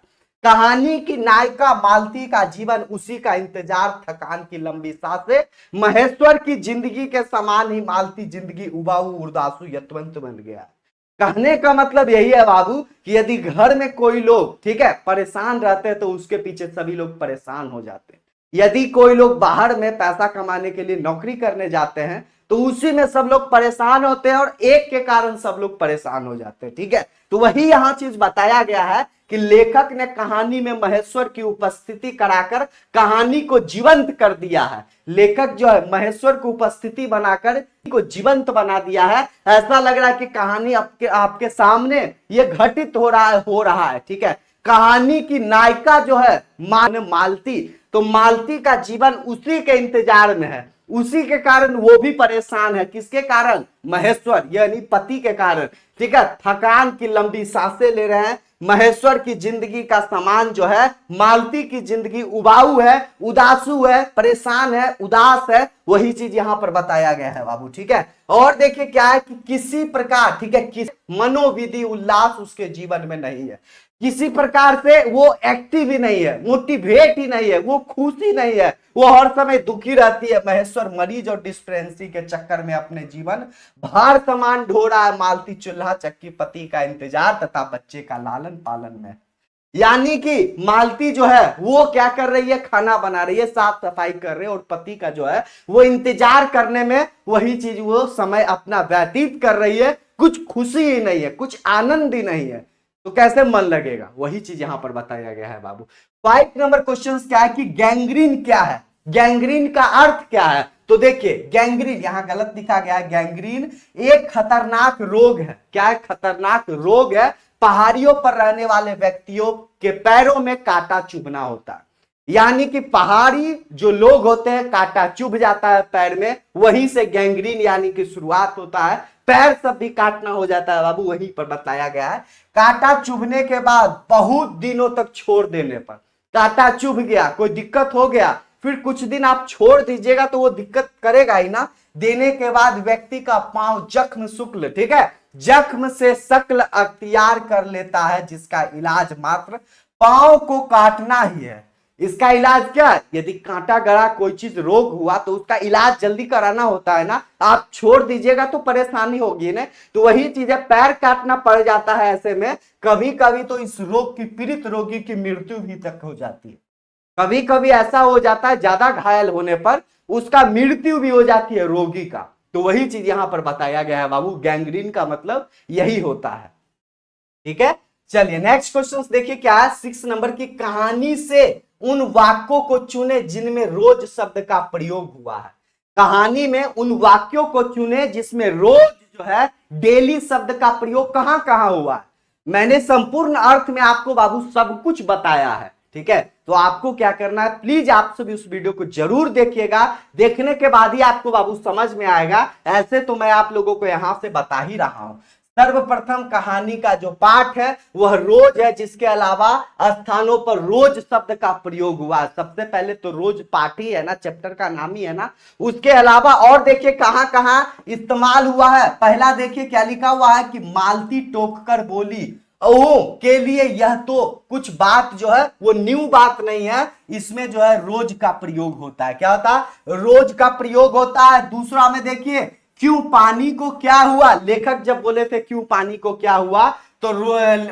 कहानी की नायिका मालती का जीवन, उसी का इंतजार, थकान की लंबी सांसें, महेश्वर की जिंदगी के समान ही मालती जिंदगी उबाऊ उदासू यतवंत बन गया। कहने का मतलब यही है बाबू कि यदि घर में कोई लोग, ठीक है, परेशान रहते हैं तो उसके पीछे सभी लोग परेशान हो जाते हैं। यदि कोई लोग बाहर में पैसा कमाने के लिए नौकरी करने जाते हैं तो उसी में सब लोग परेशान होते हैं और एक के कारण सब लोग परेशान हो जाते हैं। ठीक है, तो वही यहां चीज बताया गया है कि लेखक ने कहानी में महेश्वर की उपस्थिति कराकर कहानी को जीवंत कर दिया है। लेखक जो है महेश्वर की उपस्थिति बनाकर को जीवंत बना दिया है। ऐसा लग रहा है कि कहानी आपके सामने ये घटित हो रहा है। ठीक है, कहानी की नायिका जो है मालती, तो मालती का जीवन उसी के इंतजार में है, उसी के कारण वो भी परेशान है। किसके कारण? महेश्वर यानी पति के कारण। ठीक है, थकान की लंबी सांसें ले रहे हैं। महेश्वर की जिंदगी का समान जो है मालती की जिंदगी उबाऊ है, उदासू है, परेशान है, उदास है। वही चीज यहां पर बताया गया है बाबू। ठीक है, और देखिए क्या है कि किसी प्रकार, ठीक है, किस मनोविधि उल्लास उसके जीवन में नहीं है, किसी प्रकार से वो एक्टिव ही नहीं है, मोटिवेट ही नहीं है, वो खुशी नहीं है, वो हर समय दुखी रहती है। महेश्वर मरीज और डिस्पेंसरी के चक्कर में अपने जीवन भार समान ढो रहा है। मालती चूल्हा चक्की पति का इंतजार तथा बच्चे का लालन पालन में। यानी कि मालती जो है वो क्या कर रही है? खाना बना रही है, साफ सफाई कर रही है, और पति का जो है वो इंतजार करने में वही चीज वो समय अपना व्यतीत कर रही है। कुछ खुशी ही नहीं है, कुछ आनंद ही नहीं है, तो कैसे मन लगेगा? वही चीज यहां पर बताया गया है बाबू। 5 नंबर क्वेश्चन क्या है कि गैंग्रीन क्या है, गैंग्रीन का अर्थ क्या है? तो देखिए गैंग्रीन यहां गलत लिखा गया है। गैंग्रीन एक खतरनाक रोग है। क्या है? खतरनाक रोग है। पहाड़ियों पर रहने वाले व्यक्तियों के पैरों में कांटा चुभना होता है। यानी कि पहाड़ी जो लोग होते हैं, कांटा चुभ जाता है पैर में, वहीं से गैंग्रीन यानी कि शुरुआत होता है। पैर सब भी काटना हो जाता है बाबू, वहीं पर बताया गया है। कांटा चुभने के बाद बहुत दिनों तक छोड़ देने पर, कांटा चुभ गया, कोई दिक्कत हो गया, फिर कुछ दिन आप छोड़ दीजिएगा तो वो दिक्कत करेगा ही ना। देने के बाद व्यक्ति का पांव जख्म शुक्ल, ठीक है, जख्म से शक्ल अख्तियार कर लेता है, जिसका इलाज मात्र पांव को काटना ही है। इसका इलाज क्या है? यदि कांटा गड़ा कोई चीज रोग हुआ तो उसका इलाज जल्दी कराना होता है ना। आप छोड़ दीजिएगा तो परेशानी होगी ना। तो वही चीज है, पैर काटना पड़ जाता है। ऐसे में कभी कभी तो इस रोग की पीड़ित रोगी की मृत्यु भी तक हो जाती है। कभी कभी ऐसा हो जाता है ज्यादा घायल होने पर उसका मृत्यु भी हो जाती है रोगी का। तो वही चीज यहां पर बताया गया है बाबू। गैंग्रीन का मतलब यही होता है। ठीक है, चलिए नेक्स्ट क्वेश्चन देखिए क्या है। 6 नंबर की कहानी से उन वाक्यों को चुने जिनमें रोज शब्द का प्रयोग हुआ है। कहानी में उन वाक्यों को चुने जिसमें रोज जो है डेली शब्द का प्रयोग कहां कहां हुआ है। मैंने संपूर्ण अर्थ में आपको बाबू सब कुछ बताया है। ठीक है, तो आपको क्या करना है, प्लीज आप सभी उस वीडियो को जरूर देखिएगा। देखने के बाद ही आपको बाबू समझ में आएगा। ऐसे तो मैं आप लोगों को यहां से बता ही रहा हूं। सर्वप्रथम कहानी का जो पाठ है वह रोज है, जिसके अलावा स्थानों पर रोज शब्द का प्रयोग हुआ। सबसे पहले तो रोज पाठ ही है ना, चैप्टर का नाम ही है ना। उसके अलावा और देखिए कहां कहां इस्तेमाल हुआ है। पहला देखिए क्या लिखा हुआ है कि मालती टोक कर बोली। ओ के लिए यह तो कुछ बात जो है वो न्यू बात नहीं है। इसमें जो है रोज का प्रयोग होता है। क्या होता है? रोज का प्रयोग होता है। दूसरा में देखिए क्यों पानी को क्या हुआ। लेखक जब बोले थे क्यों पानी को क्या हुआ, तो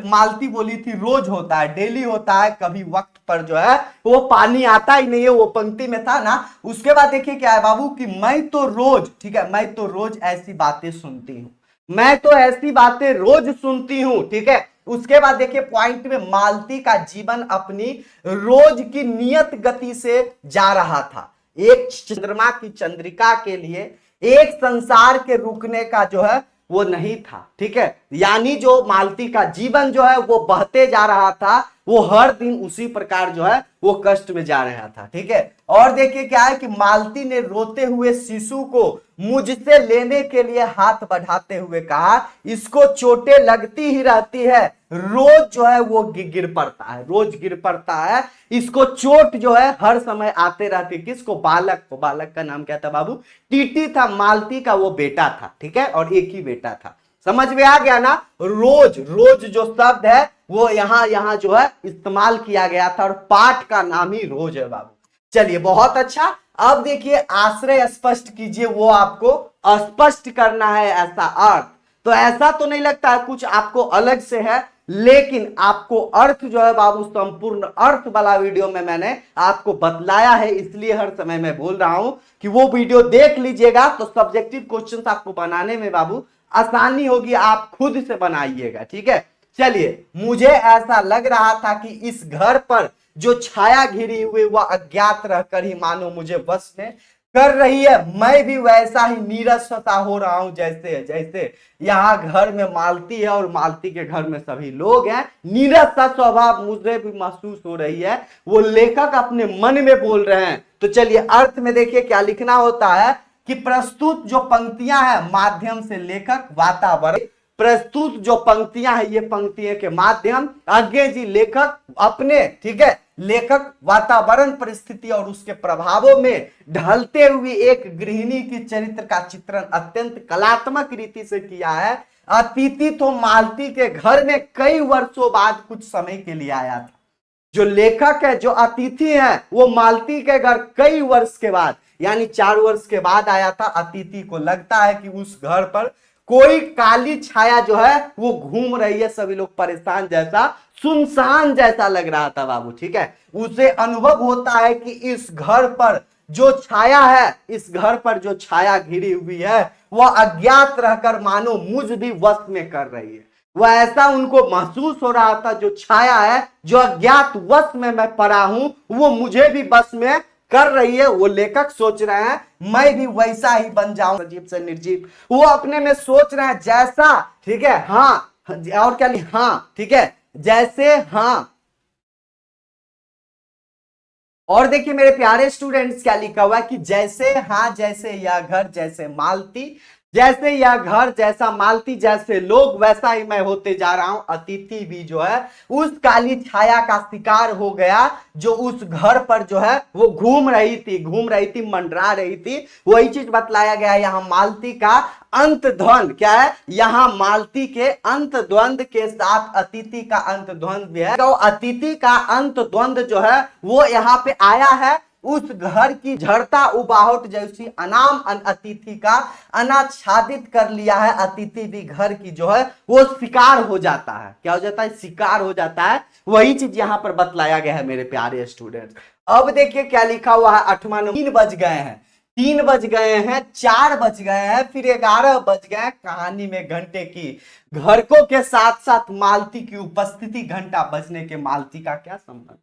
मालती बोली थी रोज होता है, डेली होता है, कभी वक्त पर जो है वो पानी आता ही नहीं है। वो पंक्ति में था ना। उसके बाद देखिए क्या है बाबू कि मैं तो रोज, ठीक है, मैं तो रोज ऐसी बातें सुनती हूं, मैं तो ऐसी बातें रोज सुनती हूं। ठीक है, उसके बाद देखिए पॉइंट में मालती का जीवन अपनी रोज की नियत गति से जा रहा था। एक चंद्रमा की चंद्रिका के लिए एक संसार के रुकने का जो है वो नहीं था। ठीक है, यानी जो मालती का जीवन जो है वो बहते जा रहा था, वो हर दिन उसी प्रकार जो है वो कष्ट में जा रहा था। ठीक है, और देखिए क्या है कि मालती ने रोते हुए शिशु को मुझसे लेने के लिए हाथ बढ़ाते हुए कहा, इसको चोटें लगती ही रहती है, रोज जो है वो गिर पड़ता है, रोज गिर पड़ता है, इसको चोट जो है हर समय आते रहती है। किसको? बालक को। बालक का नाम क्या था बाबू? टीटी था, मालती का वो बेटा था, ठीक है, और एक ही बेटा था। समझ में आ गया ना? रोज, रोज जो शब्द है वो यहां जो है इस्तेमाल किया गया था, और पाठ का नाम ही रोज है बाबू। चलिए बहुत अच्छा। अब देखिए आश्रय स्पष्ट कीजिए, वो आपको स्पष्ट करना है ऐसा अर्थ। तो ऐसा तो नहीं लगता है कुछ आपको अलग से है, लेकिन आपको अर्थ जो है बाबू संपूर्ण अर्थ वाला वीडियो में मैंने आपको बतलाया है, इसलिए हर समय मैं बोल रहा हूं कि वो वीडियो देख लीजिएगा, तो सब्जेक्टिव क्वेश्चंस आपको बनाने में बाबू आसानी होगी, आप खुद से बनाइएगा, ठीक है। चलिए, मुझे ऐसा लग रहा था कि इस घर पर जो छाया घिरी हुई वह अज्ञात रहकर ही मानो मुझे वश में कर रही है, मैं भी वैसा ही नीरस सा हो रहा हूं जैसे यहाँ घर में मालती है और मालती के घर में सभी लोग हैं, नीरस सा स्वभाव मुझे भी महसूस हो रही है, वो लेखक अपने मन में बोल रहे हैं। तो चलिए अर्थ में देखिए क्या लिखना होता है कि प्रस्तुत जो पंक्तियां हैं माध्यम से लेखक वातावरण, प्रस्तुत जो पंक्तियां हैं ये पंक्तियों के माध्यम आगे जी लेखक अपने, ठीक है, लेखक वातावरण परिस्थिति और उसके प्रभावों में ढलते हुए एक गृहिणी की चरित्र का चित्रण अत्यंत कलात्मक रीति से किया है। अतिथि तो मालती के घर में कई वर्षों बाद कुछ समय के लिए आया था। जो लेखक है, जो अतिथि है, वो मालती के घर कई वर्ष के बाद यानी 4 वर्ष के बाद आया था। अतिथि को लगता है कि उस घर पर कोई काली छाया जो है वो घूम रही है, सभी लोग परेशान जैसा, सुनसान जैसा लग रहा था बाबू, ठीक है। उसे अनुभव होता है कि इस घर पर जो छाया है, इस घर पर जो छाया घिरी हुई है वह अज्ञात रहकर मानो मुझ भी वश में कर रही है। वह ऐसा उनको महसूस हो रहा था, जो छाया है, जो अज्ञात वश में मैं पड़ा हूं, वो मुझे भी वश में कर रही है। वो लेखक सोच रहे हैं मैं भी वैसा ही बन जाऊं, अजीब से निर्जीव, वो अपने में सोच रहे हैं जैसा, ठीक है, हाँ, और क्या, हाँ, ठीक है, जैसे, हाँ। और देखिए मेरे प्यारे स्टूडेंट्स क्या लिखा हुआ है कि जैसे, हाँ, जैसे यह घर, जैसे मालती, जैसे यह घर, जैसा मालती, जैसे लोग, वैसा ही मैं होते जा रहा हूं। अतिथि भी जो है उस काली छाया का शिकार हो गया, जो उस घर पर जो है वो घूम रही थी, मंडरा रही थी। वही चीज बतलाया गया यहाँ मालती का अंत द्वंद क्या है, यहाँ मालती के अंत द्वंद के साथ अतिथि का अंत द्वंद भी है। तो अतिथि का अंत द्वंद जो है वो यहाँ पे आया है। उस घर की झड़ता उबाहट जैसी अनाम अतिथि का अनाच्छादित कर लिया है। अतिथि भी घर की जो है वो शिकार हो जाता है। क्या हो जाता है? शिकार हो जाता है। वही चीज यहां पर बतलाया गया है मेरे प्यारे स्टूडेंट्स। अब देखिए क्या लिखा हुआ है 8वां नंबर। 3 बज गए हैं, 3 बज गए हैं, 4 बज गए हैं, फिर 11 बज गए। कहानी में घंटे की घरकों के साथ साथ मालती की उपस्थिति, घंटा बजने के मालती का क्या संबंध?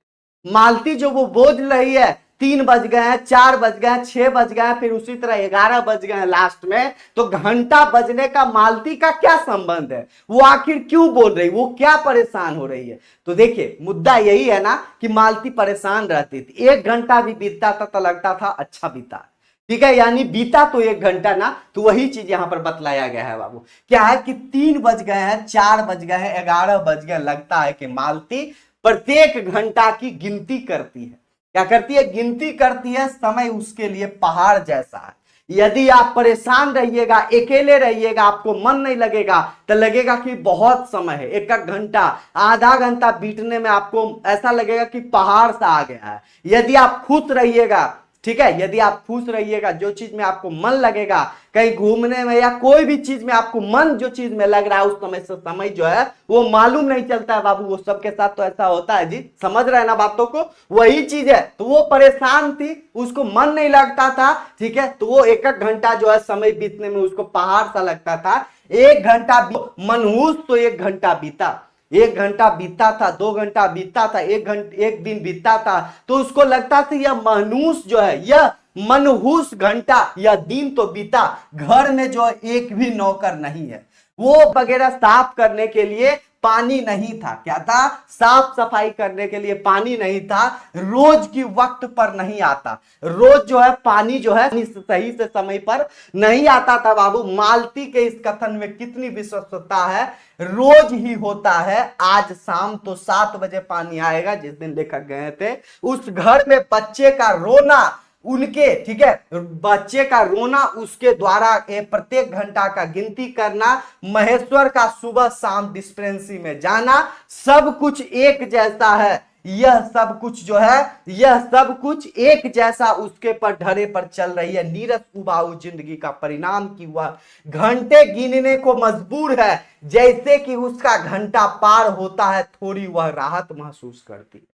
मालती जो वो बोझ रही है, 3 बज गए हैं, 4 बज गए हैं, 6 बज गए हैं, फिर उसी तरह 11 बज गए हैं लास्ट में, तो घंटा बजने का मालती का क्या संबंध है? वो आखिर क्यों बोल रही, वो क्या परेशान हो रही है? तो देखिए मुद्दा यही है ना कि मालती परेशान रहती थी। 1 घंटा भी बीतता था तो लगता था अच्छा बीता, ठीक है, यानी बीता तो 1 घंटा ना। तो वही चीज यहां पर बतलाया गया है बाबू। क्या है कि 3 बज गए हैं, 4 बज गए हैं, 11 बज गए, लगता है कि मालती प्रत्येक घंटा की गिनती करती है। क्या करती है? गिनती करती है। समय उसके लिए पहाड़ जैसा है। यदि आप परेशान रहिएगा, अकेले रहिएगा, आपको मन नहीं लगेगा, तो लगेगा कि बहुत समय है। 1 घंटा, आधा घंटा बीतने में आपको ऐसा लगेगा कि पहाड़ सा आ गया है। यदि आप खुश रहिएगा, ठीक है, यदि आप खुश रहिएगा, जो चीज में आपको मन लगेगा, कहीं घूमने में या कोई भी चीज में आपको मन जो चीज में लग रहा है, उस समय से समय जो है वो मालूम नहीं चलता है बाबू। वो सबके साथ तो ऐसा होता है जी, समझ रहे हैं ना बातों को? वही चीज है। तो वो परेशान थी, उसको मन नहीं लगता था, ठीक है, तो वो 1 घंटा जो है समय बीतने में उसको पहाड़ सा लगता था। 1 घंटा मनहूस तो 1 घंटा बीता, 1 घंटा बीता था, 2 घंटा बीता था, 1 दिन बीता था, तो उसको लगता था यह मनहूस जो है, यह मनहूस घंटा, यह दिन तो बीता, घर में जो एक भी नौकर नहीं है। वो वगैरह साफ करने के लिए पानी नहीं था। क्या था? साफ सफाई करने के लिए पानी नहीं था। रोज की वक्त पर नहीं आता, रोज जो है पानी जो है सही से समय पर नहीं आता था बाबू। मालती के इस कथन में कितनी विश्वसनीयता है, रोज ही होता है, आज शाम तो 7 बजे पानी आएगा। जिस दिन लेखक गए थे उस घर में बच्चे का रोना, उनके, ठीक है, बच्चे का रोना, उसके द्वारा प्रत्येक घंटा का गिनती करना, महेश्वर का सुबह शाम डिस्पेंसरी में जाना, सब कुछ एक जैसा है। यह सब कुछ जो है, यह सब कुछ एक जैसा उसके पर ढरे पर चल रही है नीरस उबाऊ जिंदगी का परिणाम कि वह घंटे गिनने को मजबूर है। जैसे कि उसका घंटा पार होता है थोड़ी वह राहत महसूस करती है।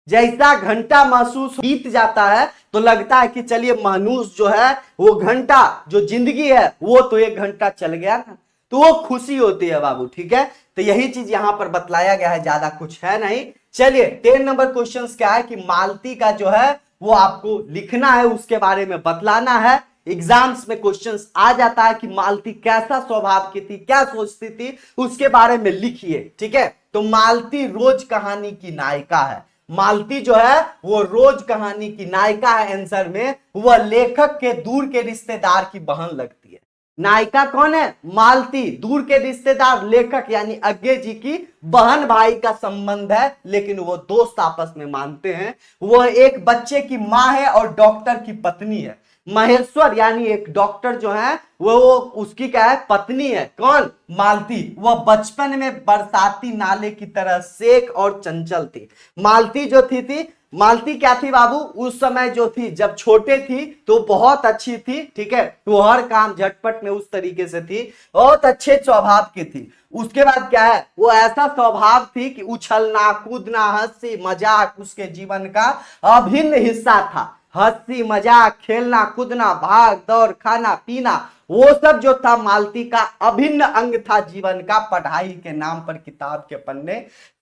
जैसा घंटा महसूस बीत जाता है तो लगता है कि चलिए मनुष्य जो है वो घंटा, जो जिंदगी है वो तो 1 घंटा चल गया ना, तो वो खुशी होती है बाबू। ठीक है, तो यही चीज यहां पर बतलाया गया है, ज्यादा कुछ है नहीं। चलिए 10 नंबर क्वेश्चन क्या है कि मालती का जो है वो आपको लिखना है, उसके बारे में बतलाना है। एग्जाम्स में क्वेश्चंस आ जाता है कि मालती कैसा स्वभाव की थी, क्या सोचती थी, उसके बारे में लिखिए। ठीक है, तो मालती रोज कहानी की नायिका है। मालती जो है वो रोज कहानी की नायिका है। आंसर में वह लेखक के दूर के रिश्तेदार की बहन लगती है। नायिका कौन है? मालती। दूर के रिश्तेदार लेखक यानी अज्ञे जी की बहन भाई का संबंध है, लेकिन वो दोस्त आपस में मानते हैं। वह एक बच्चे की मां है और डॉक्टर की पत्नी है। महेश्वर यानी एक डॉक्टर जो है वो उसकी क्या है? पत्नी है। कौन? मालती। वह बचपन में बरसाती नाले की तरह सेक और चंचल थी। मालती जो थी मालती क्या थी बाबू? उस समय जो थी, जब छोटे थी तो बहुत अच्छी थी। ठीक है, वो हर काम झटपट में उस तरीके से थी, बहुत अच्छे स्वभाव की थी। उसके बाद क्या है? वो ऐसा स्वभाव थी कि उछलना कूदना हंसी मजाक उसके जीवन का अभिन्न हिस्सा था। हंसी मजाक खेलना कूदना भाग दौड़ खाना पीना वो सब जो था मालती का अभिन्न अंग था जीवन का। पढ़ाई के नाम पर किताब के पन्ने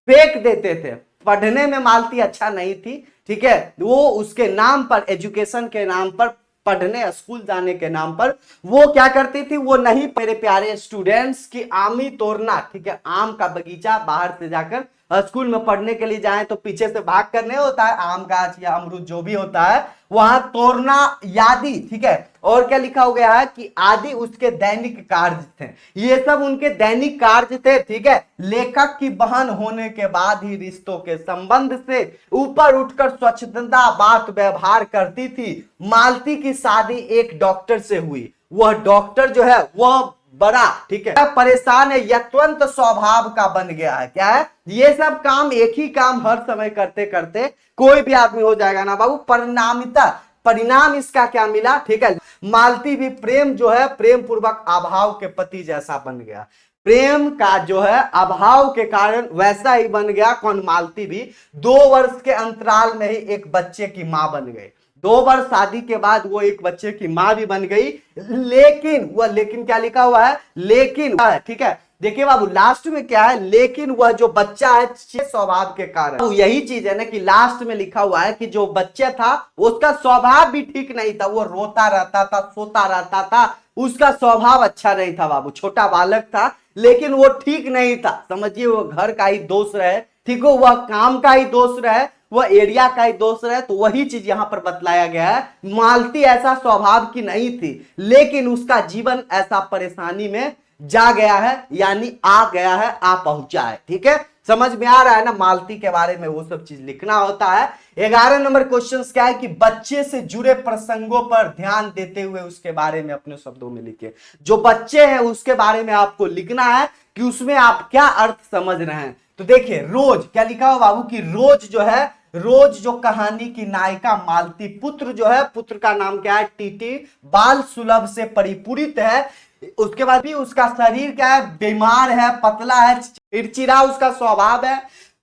फेंक देते थे। पढ़ने में मालती अच्छा नहीं थी। ठीक है, वो उसके नाम पर, एजुकेशन के नाम पर, पढ़ने स्कूल जाने के नाम पर वो क्या करती थी? वो नहीं, मेरे प्यारे स्टूडेंट्स, की आमी तोड़ना, ठीक है, आम का बगीचा बाहर से जाकर स्कूल में पढ़ने के लिए जाए तो पीछे से भाग कर नहीं होता है, आम गाछ या अमरूद जो भी होता है वहां तोड़ना यादि। ठीक है, और क्या लिखा हो गया है कि आदि उसके दैनिक कार्य थे। ये सब उनके दैनिक कार्य थे। ठीक है, लेखक की बहन होने के बाद ही रिश्तों के संबंध से ऊपर उठकर स्वच्छंदा बात व्यवहार करती थी। मालती की शादी एक डॉक्टर से हुई। वह डॉक्टर जो है वह बड़ा, ठीक है, परेशान है, यत्वंत स्वभाव का बन गया है। क्या है? ये सब काम, एक ही काम हर समय करते करते कोई भी आदमी हो जाएगा ना बाबू। परिणाम इसका क्या मिला? ठीक है, मालती भी प्रेम जो है, प्रेम पूर्वक अभाव के पति जैसा बन गया। प्रेम का जो है अभाव के कारण वैसा ही बन गया। कौन? मालती भी 2 वर्ष के अंतराल में ही एक बच्चे की मां बन गई। 2 वर्ष शादी के बाद वो एक बच्चे की मां भी बन गई। लेकिन क्या लिखा हुआ है? लेकिन, ठीक है, देखिए बाबू लास्ट में क्या है? लेकिन वह जो बच्चा है स्वभाव के कारण, तो यही चीज है ना कि लास्ट में लिखा हुआ है कि जो बच्चा था उसका स्वभाव भी ठीक नहीं था। वो रोता रहता था, सोता रहता था, उसका स्वभाव अच्छा नहीं था बाबू। छोटा बालक था लेकिन वो ठीक नहीं था। समझिए, वो घर का ही दोष रहे, ठीक हो, वह काम का ही दोष रहे, वह एरिया का ही दोष रहे। तो वही चीज यहां पर बतलाया गया है। मालती ऐसा स्वभाव की नहीं थी, लेकिन उसका जीवन ऐसा परेशानी में जा गया है, यानी आ गया है, आ पहुंचा है। ठीक है, समझ में आ रहा है ना? मालती के बारे में वो सब चीज लिखना होता है। 11 नंबर क्वेश्चन क्या है कि बच्चे से जुड़े प्रसंगों पर ध्यान देते हुए उसके बारे में अपने शब्दों में लिखिए। जो बच्चे हैं उसके बारे में आपको लिखना है कि उसमें आप क्या अर्थ समझ रहे हैं। तो देखिए, रोज क्या लिखा हो बाबू कि रोज जो है, रोज जो कहानी की नायिका मालती, पुत्र जो है, पुत्र का नाम क्या है? टीटी, बाल सुलभ से परिपूरित है। उसके बाद भी उसका शरीर क्या है? बीमार है, पतला है, चिड़चिड़ा उसका स्वभाव है।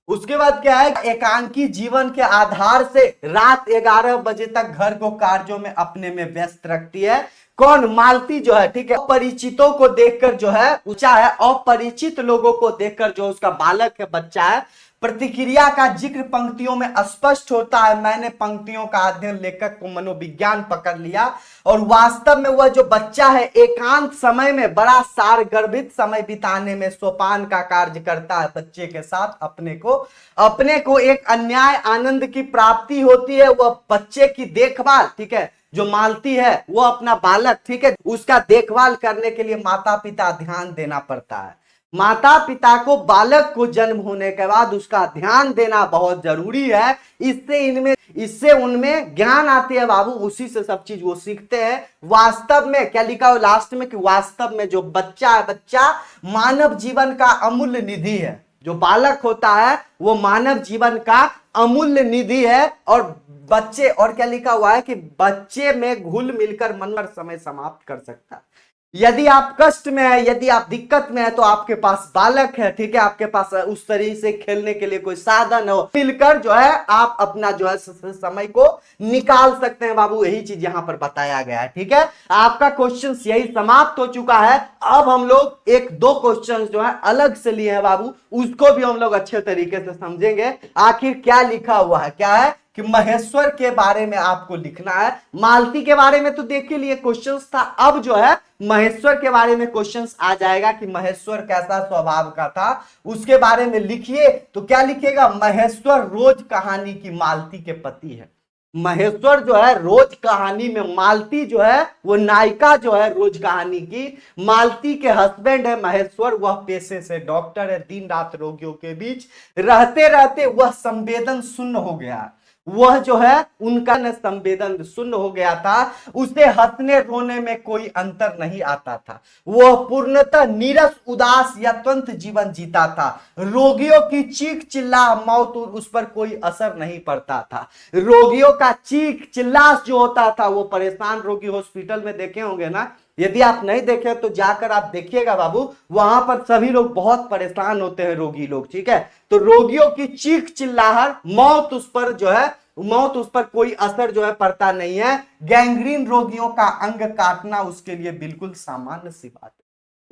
उसके बाद क्या है? एकांकी जीवन के आधार से रात 11 बजे तक घर को कार्यों में अपने में व्यस्त रखती है। कौन? मालती जो है, ठीक है, अपरिचितों को देखकर जो है ऊंचा है, अपरिचित लोगों को देखकर जो उसका बालक है, बच्चा है, प्रतिक्रिया का जिक्र पंक्तियों में स्पष्ट होता है। मैंने पंक्तियों का अध्ययन लेखक को मनोविज्ञान पकड़ लिया और वास्तव में वह जो बच्चा है एकांत समय में बड़ा सार गर्भित समय बिताने में सोपान का कार्य करता है। बच्चे के साथ अपने को एक अन्याय आनंद की प्राप्ति होती है। वह बच्चे की देखभाल, ठीक है, जो मालती है वो अपना बालक, ठीक है, उसका देखभाल करने के लिए माता पिता ध्यान देना पड़ता है। माता पिता को बालक को जन्म होने के बाद उसका ध्यान देना बहुत जरूरी है। इससे उनमें ज्ञान आती है बाबू, उसी से सब चीज वो सीखते हैं। वास्तव में क्या लिखा हो लास्ट में कि वास्तव में जो बच्चा है, बच्चा मानव जीवन का अमूल्य निधि है। जो बालक होता है वो मानव जीवन का अमूल्य निधि है। और बच्चे, और क्या लिखा हुआ है कि बच्चे में घुल मिलकर मनोहर समय समाप्त कर सकता है। यदि आप कष्ट में है, यदि आप दिक्कत में है, तो आपके पास बालक है, ठीक है, आपके पास उस तरीके से खेलने के लिए कोई साधन हो, मिलकर जो है आप अपना जो है समय को निकाल सकते हैं बाबू। यही चीज यहां पर बताया गया है, ठीक है। आपका क्वेश्चन यही समाप्त हो चुका है। अब हम लोग एक दो क्वेश्चन जो है अलग से लिए हैं बाबू, उसको भी हम लोग अच्छे तरीके से समझेंगे। आखिर क्या लिखा हुआ है, क्या है कि महेश्वर के बारे में आपको लिखना है। मालती के बारे में तो देख के लिए क्वेश्चंस था, अब जो है महेश्वर के बारे में क्वेश्चंस आ जाएगा कि महेश्वर कैसा स्वभाव का था, उसके बारे में लिखिए। तो क्या लिखिएगा, महेश्वर रोज कहानी की मालती के पति है। महेश्वर जो है रोज कहानी में, मालती जो है वो नायिका जो है रोज कहानी की, मालती के हस्बैंड है महेश्वर। वह पेशे से डॉक्टर है, दिन रात रोगियों के बीच रहते रहते वह संवेदन शून्य हो गया। वह जो है उनका न संवेदन शून्य हो गया था। उसे हंसने रोने में कोई अंतर नहीं आता था। वह पूर्णतः नीरस उदास यत्वंत जीवन जीता था। रोगियों की चीख चिल्ला मौत उस पर कोई असर नहीं पड़ता था। रोगियों का चीख चिल्लास जो होता था, वो परेशान रोगी हॉस्पिटल में देखे होंगे ना, यदि आप नहीं देखे तो जाकर आप देखिएगा बाबू, वहां पर सभी लोग बहुत परेशान होते हैं, रोगी लोग, ठीक है। तो रोगियों की चीख चिल्लाहट, मौत उस पर कोई असर जो है पड़ता नहीं है। गैंग्रीन रोगियों का अंग काटना उसके लिए बिल्कुल सामान्य सी बात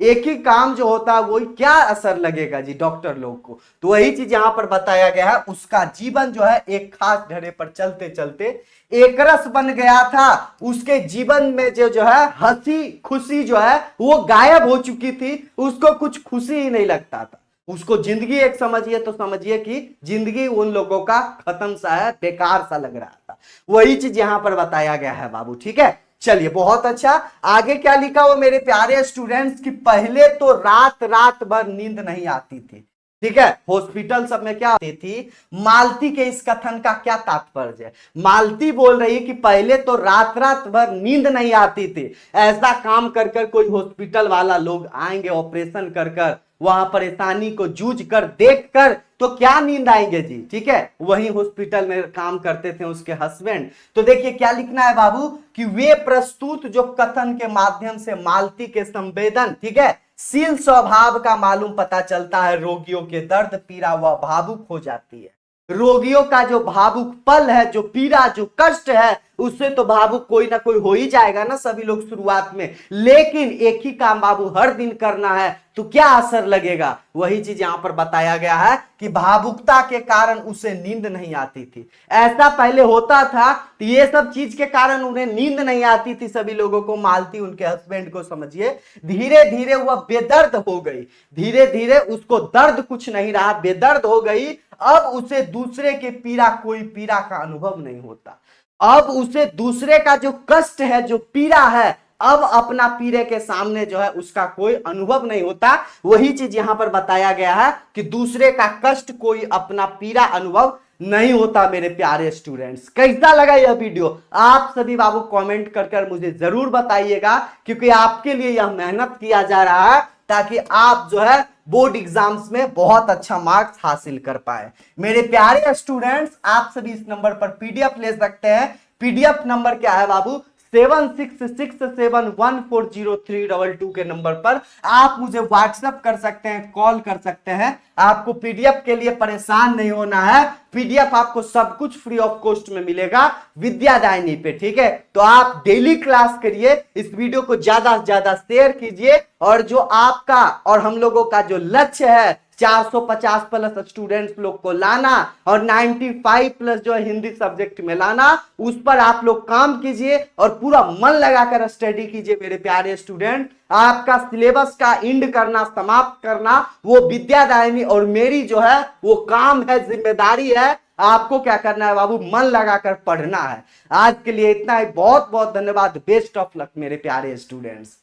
है। एक ही काम जो होता है वही क्या असर लगेगा जी डॉक्टर लोग को। तो वही चीज यहां पर बताया गया है। उसका जीवन जो है एक खास ढरे पर चलते चलते एक रस बन गया था। उसके जीवन में जो है हंसी खुशी जो है वो गायब हो चुकी थी। उसको कुछ खुशी ही नहीं लगता था। उसको जिंदगी एक समझिए तो समझिए कि जिंदगी उन लोगों का खत्म सा है, बेकार सा लग रहा था। वही चीज यहां पर बताया गया है बाबू, ठीक है। चलिए बहुत अच्छा। आगे क्या लिखा हुआ मेरे प्यारे स्टूडेंट्स कि पहले तो रात रात भर नींद नहीं आती थी, ठीक है। हॉस्पिटल सब में क्या आती थी। मालती के इस कथन का क्या तात्पर्य है। मालती बोल रही है कि पहले तो रात रात भर नींद नहीं आती थी। ऐसा काम कर कर कोई हॉस्पिटल वाला लोग आएंगे, ऑपरेशन कर कर वहां परेशानी को जूझ कर देख कर, तो क्या नींद आएंगे जी, ठीक है। वही हॉस्पिटल में काम करते थे उसके हस्बैंड। तो देखिए क्या लिखना है बाबू कि वे प्रस्तुत जो कथन के माध्यम से मालती के संवेदन, ठीक है, शील स्वभाव का मालूम पता चलता है। रोगियों के दर्द पीड़ा वह भावुक हो जाती है। रोगियों का जो भावुक पल है, जो पीड़ा, जो कष्ट है, उससे तो भावुक कोई ना कोई हो ही जाएगा ना सभी लोग शुरुआत में। लेकिन एक ही काम बाबू हर दिन करना है तो क्या असर लगेगा। वही चीज यहां पर बताया गया है कि भावुकता के कारण उसे नींद नहीं आती थी। ऐसा पहले होता था तो ये सब चीज के कारण उन्हें नींद नहीं आती थी सभी लोगों को। मालती उनके हस्बैंड को समझिए, धीरे धीरे वह बेदर्द हो गई। धीरे धीरे उसको दर्द कुछ नहीं रहा, बेदर्द हो गई। अब उसे दूसरे के पीड़ा, कोई पीड़ा का अनुभव नहीं होता। अब उसे दूसरे का जो कष्ट है, जो पीड़ा है, अब अपना पीड़े के सामने जो है उसका कोई अनुभव नहीं होता। वही चीज यहां पर बताया गया है कि दूसरे का कष्ट, कोई अपना पीड़ा अनुभव नहीं होता। मेरे प्यारे स्टूडेंट्स, कैसा लगा यह वीडियो आप सभी बाबू कमेंट कर कर मुझे जरूर बताइएगा, क्योंकि आपके लिए यह मेहनत किया जा रहा है ताकि आप जो है बोर्ड एग्जाम्स में बहुत अच्छा मार्क्स हासिल कर पाए। मेरे प्यारे स्टूडेंट्स, आप सभी इस नंबर पर पीडीएफ ले सकते हैं। पीडीएफ नंबर क्या है बाबू, 7667140322 के नंबर पर आप मुझे व्हाट्सएप कर सकते हैं, कॉल कर सकते हैं। आपको पीडीएफ के लिए परेशान नहीं होना है। पीडीएफ आपको सब कुछ फ्री ऑफ कॉस्ट में मिलेगा विद्यादायनी पे, ठीक है। तो आप डेली क्लास करिए, इस वीडियो को ज्यादा से ज्यादा शेयर कीजिए, और जो आपका और हम लोगों का जो लक्ष्य है 450 प्लस स्टूडेंट्स लोग को लाना और 95 प्लस जो है हिंदी सब्जेक्ट में लाना, उस पर आप लोग काम कीजिए और पूरा मन लगाकर स्टडी कीजिए मेरे प्यारे स्टूडेंट। आपका सिलेबस का इंड करना, समाप्त करना, वो विद्यादायनी और मेरी जो है वो काम है, जिम्मेदारी है। आपको क्या करना है बाबू, मन लगाकर पढ़ना है। आज के लिए इतना ही, बहुत बहुत धन्यवाद, बेस्ट ऑफ लक मेरे प्यारे स्टूडेंट्स।